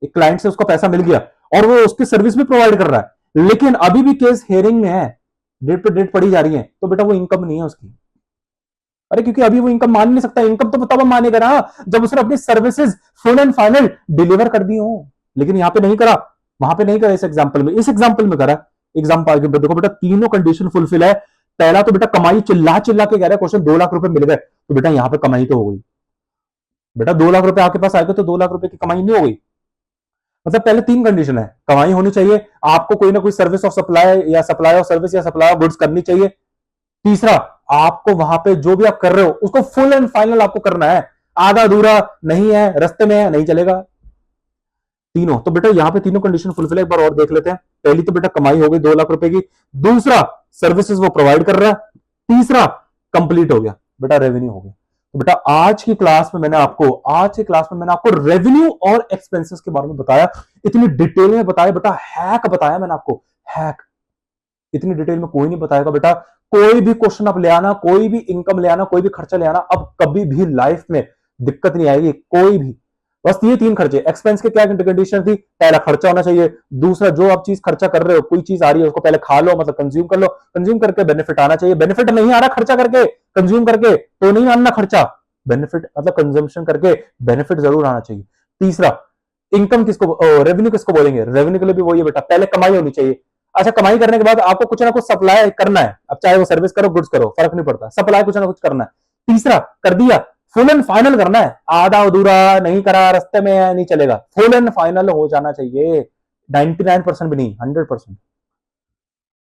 एक क्लाइंट से उसको पैसा मिल गया और वो उसकी सर्विस भी प्रोवाइड कर रहा है, लेकिन अभी भी केस हेयरिंग में है, डेट पे डेट पड़ी जा रही है, तो बेटा वो इनकम नहीं है उसकी। अरे क्योंकि अभी वो इनकम मान नहीं सकता। इनकम तो तब मानेगा ना जब उसने अपनी services full and final deliver कर दी हो। लेकिन यहां पे नहीं करा, वहां पे नहीं करा, इस एग्जांपल में, इस एग्जांपल में करा। एग्जांपल देखो बेटा, तीनों कंडीशन फुलफिल है। पहला तो बेटा कमाई, चिल्ला चिल्ला के कह रहा है क्वेश्चन, 2 लाख रुपए मिल गए, तो बेटा यहां पे कमाई तो हो गई। बेटा 2 लाख रुपए आपके पास आएगा तो 2 लाख रुपए की कमाई नहीं हो गई। मतलब पहले 3 कंडीशन है, कमाई होनी चाहिए, आपको कोई ना कोई सर्विस ऑफ सप्लाई या सप्लाई ऑफ सर्विस या सप्लाई ऑफ गुड्स करनी चाहिए। तीसरा, आपको वहां पे जो भी आप कर रहे हो उसको फुल एंड फाइनल आपको करना है, आधा अधूरा नहीं है, रस्ते में है, नहीं चलेगा। तीनों तो बेटा यहां पे तीनों कंडीशन फुलफिल है। एक बार और देख लेते हैं। पहली तो बेटा कमाई हो गई 2 लाख रुपए की, दूसरा सर्विसेज वो प्रोवाइड कर रहा है, तीसरा कंप्लीट हो गया, बेटा रेवेन्यू हो गया। तो बेटा आज की क्लास में मैंने आपको रेवेन्यू और एक्सपेंसेस के बारे में बताया, इतनी डिटेल में बताया बेटा, हैक बताया मैंने आपको, हैक। इतनी डिटेल में कोई नहीं बताएगा बेटा। कोई भी क्वेश्चन आप ले आना, कोई भी इनकम ले आना, कोई भी खर्चा ले आना, अब कभी भी लाइफ में दिक्कत नहीं आएगी कोई भी। बस ये 3 खर्चे, एक्सपेंस के क्या कंडीशन थी, पहला खर्चा होना चाहिए, दूसरा जो आप चीज खर्चा कर रहे हो, कोई चीज आ रही है उसको पहले खा लो, मतलब कंज्यूम कर लो, कंज्यूम करके बेनिफिट आना चाहिए, बेनिफिट नहीं आ रहा खर्चा करके, कंज्यूम करके, तो नहीं मानना खर्चा, बेनिफिट मतलब कंजम्पशन करके बेनिफिट जरूर आना चाहिए। तीसरा, इनकम किसको, रेवेन्यू किसको बोलेंगे, रेवेन्यू के लिए भी वही है बेटा, पहले कमाई होनी चाहिए। अच्छा, कमाई करने के बाद आपको कुछ ना कुछ सप्लाई करना है, अब चाहे वो सर्विस करो गुड्स करो फर्क नहीं पड़ता, सप्लाई कुछ ना कुछ करना है। तीसरा कर दिया, फुल एंड फाइनल करना है, आधा अधूरा नहीं करा, रास्ते में है, नहीं चलेगा, फुल एंड फाइनल हो जाना चाहिए, 99% भी नहीं, 100%,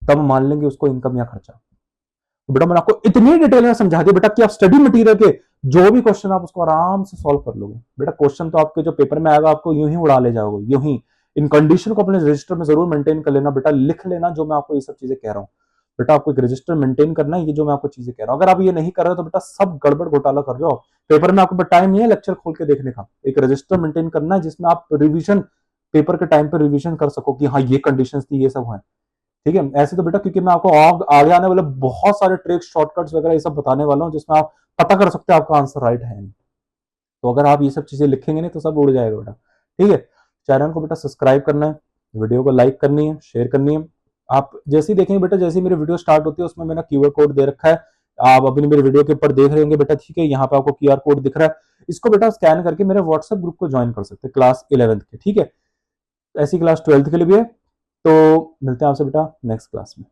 तब मान लेंगे उसको इनकम या खर्चा। तो बेटा मैंने आपको इतनी डिटेल में समझा दिया बेटा कि आप स्टडी मटेरियल के जो भी क्वेश्चन आप उसको आराम से सॉल्व कर लोगे। बेटा क्वेश्चन तो आपके जो पेपर में आएगा आपको यूं ही उड़ा ले जाओगे, यूं ही। इन कंडीशन को अपने रजिस्टर में जरूर मेंटेन कर लेना बेटा, लिख लेना जो मैं आपको ये सब चीजें कह रहा हूँ। बेटा आपको एक रजिस्टर मेंटेन करना है, ये जो मैं आपको चीजें कह रहा हूँ, अगर आप ये नहीं कर रहे हो तो बेटा सब गड़बड़ घोटाला कर रहे हो। पेपर में आपको टाइम नहीं है लेक्चर खोल के देखने का, एक रजिस्टर मेंटेन करना है जिसमें आप रिविजन, पेपर के टाइम पर रिविजन कर सको कि हाँ ये कंडीशंस थी, ये सब है। ठीक है, ऐसे तो बेटा क्योंकि मैं आपको आगे आने वाले बहुत सारे ट्रिक्स शॉर्टकट्स वगैरह ये सब बताने वाला हूँ जिसमें आप पता कर सकते हैं आपका आंसर राइट है नहीं। तो अगर आप ये सब चीजें लिखेंगे नहीं तो सब उड़ जाएगा बेटा। ठीक है, चैनल को बेटा सब्सक्राइब करना है, वीडियो को लाइक करनी है, शेयर करनी है। आप जैसे ही देखेंगे बेटा, जैसे ही मेरी वीडियो स्टार्ट होती है उसमें मैंने क्यूआर कोड दे रखा है, आप अपनी मेरी वीडियो के ऊपर देख रहे होंगे बेटा। ठीक है, यहाँ पे आपको क्यूआर कोड दिख रहा है, इसको बेटा स्कैन करके मेरे व्हाट्सएप ग्रुप को ज्वाइन कर सकते हैं क्लास 11th के। ठीक है, ऐसी क्लास 12th के लिए भी है। तो मिलते हैं आपसे बेटा नेक्स्ट क्लास में।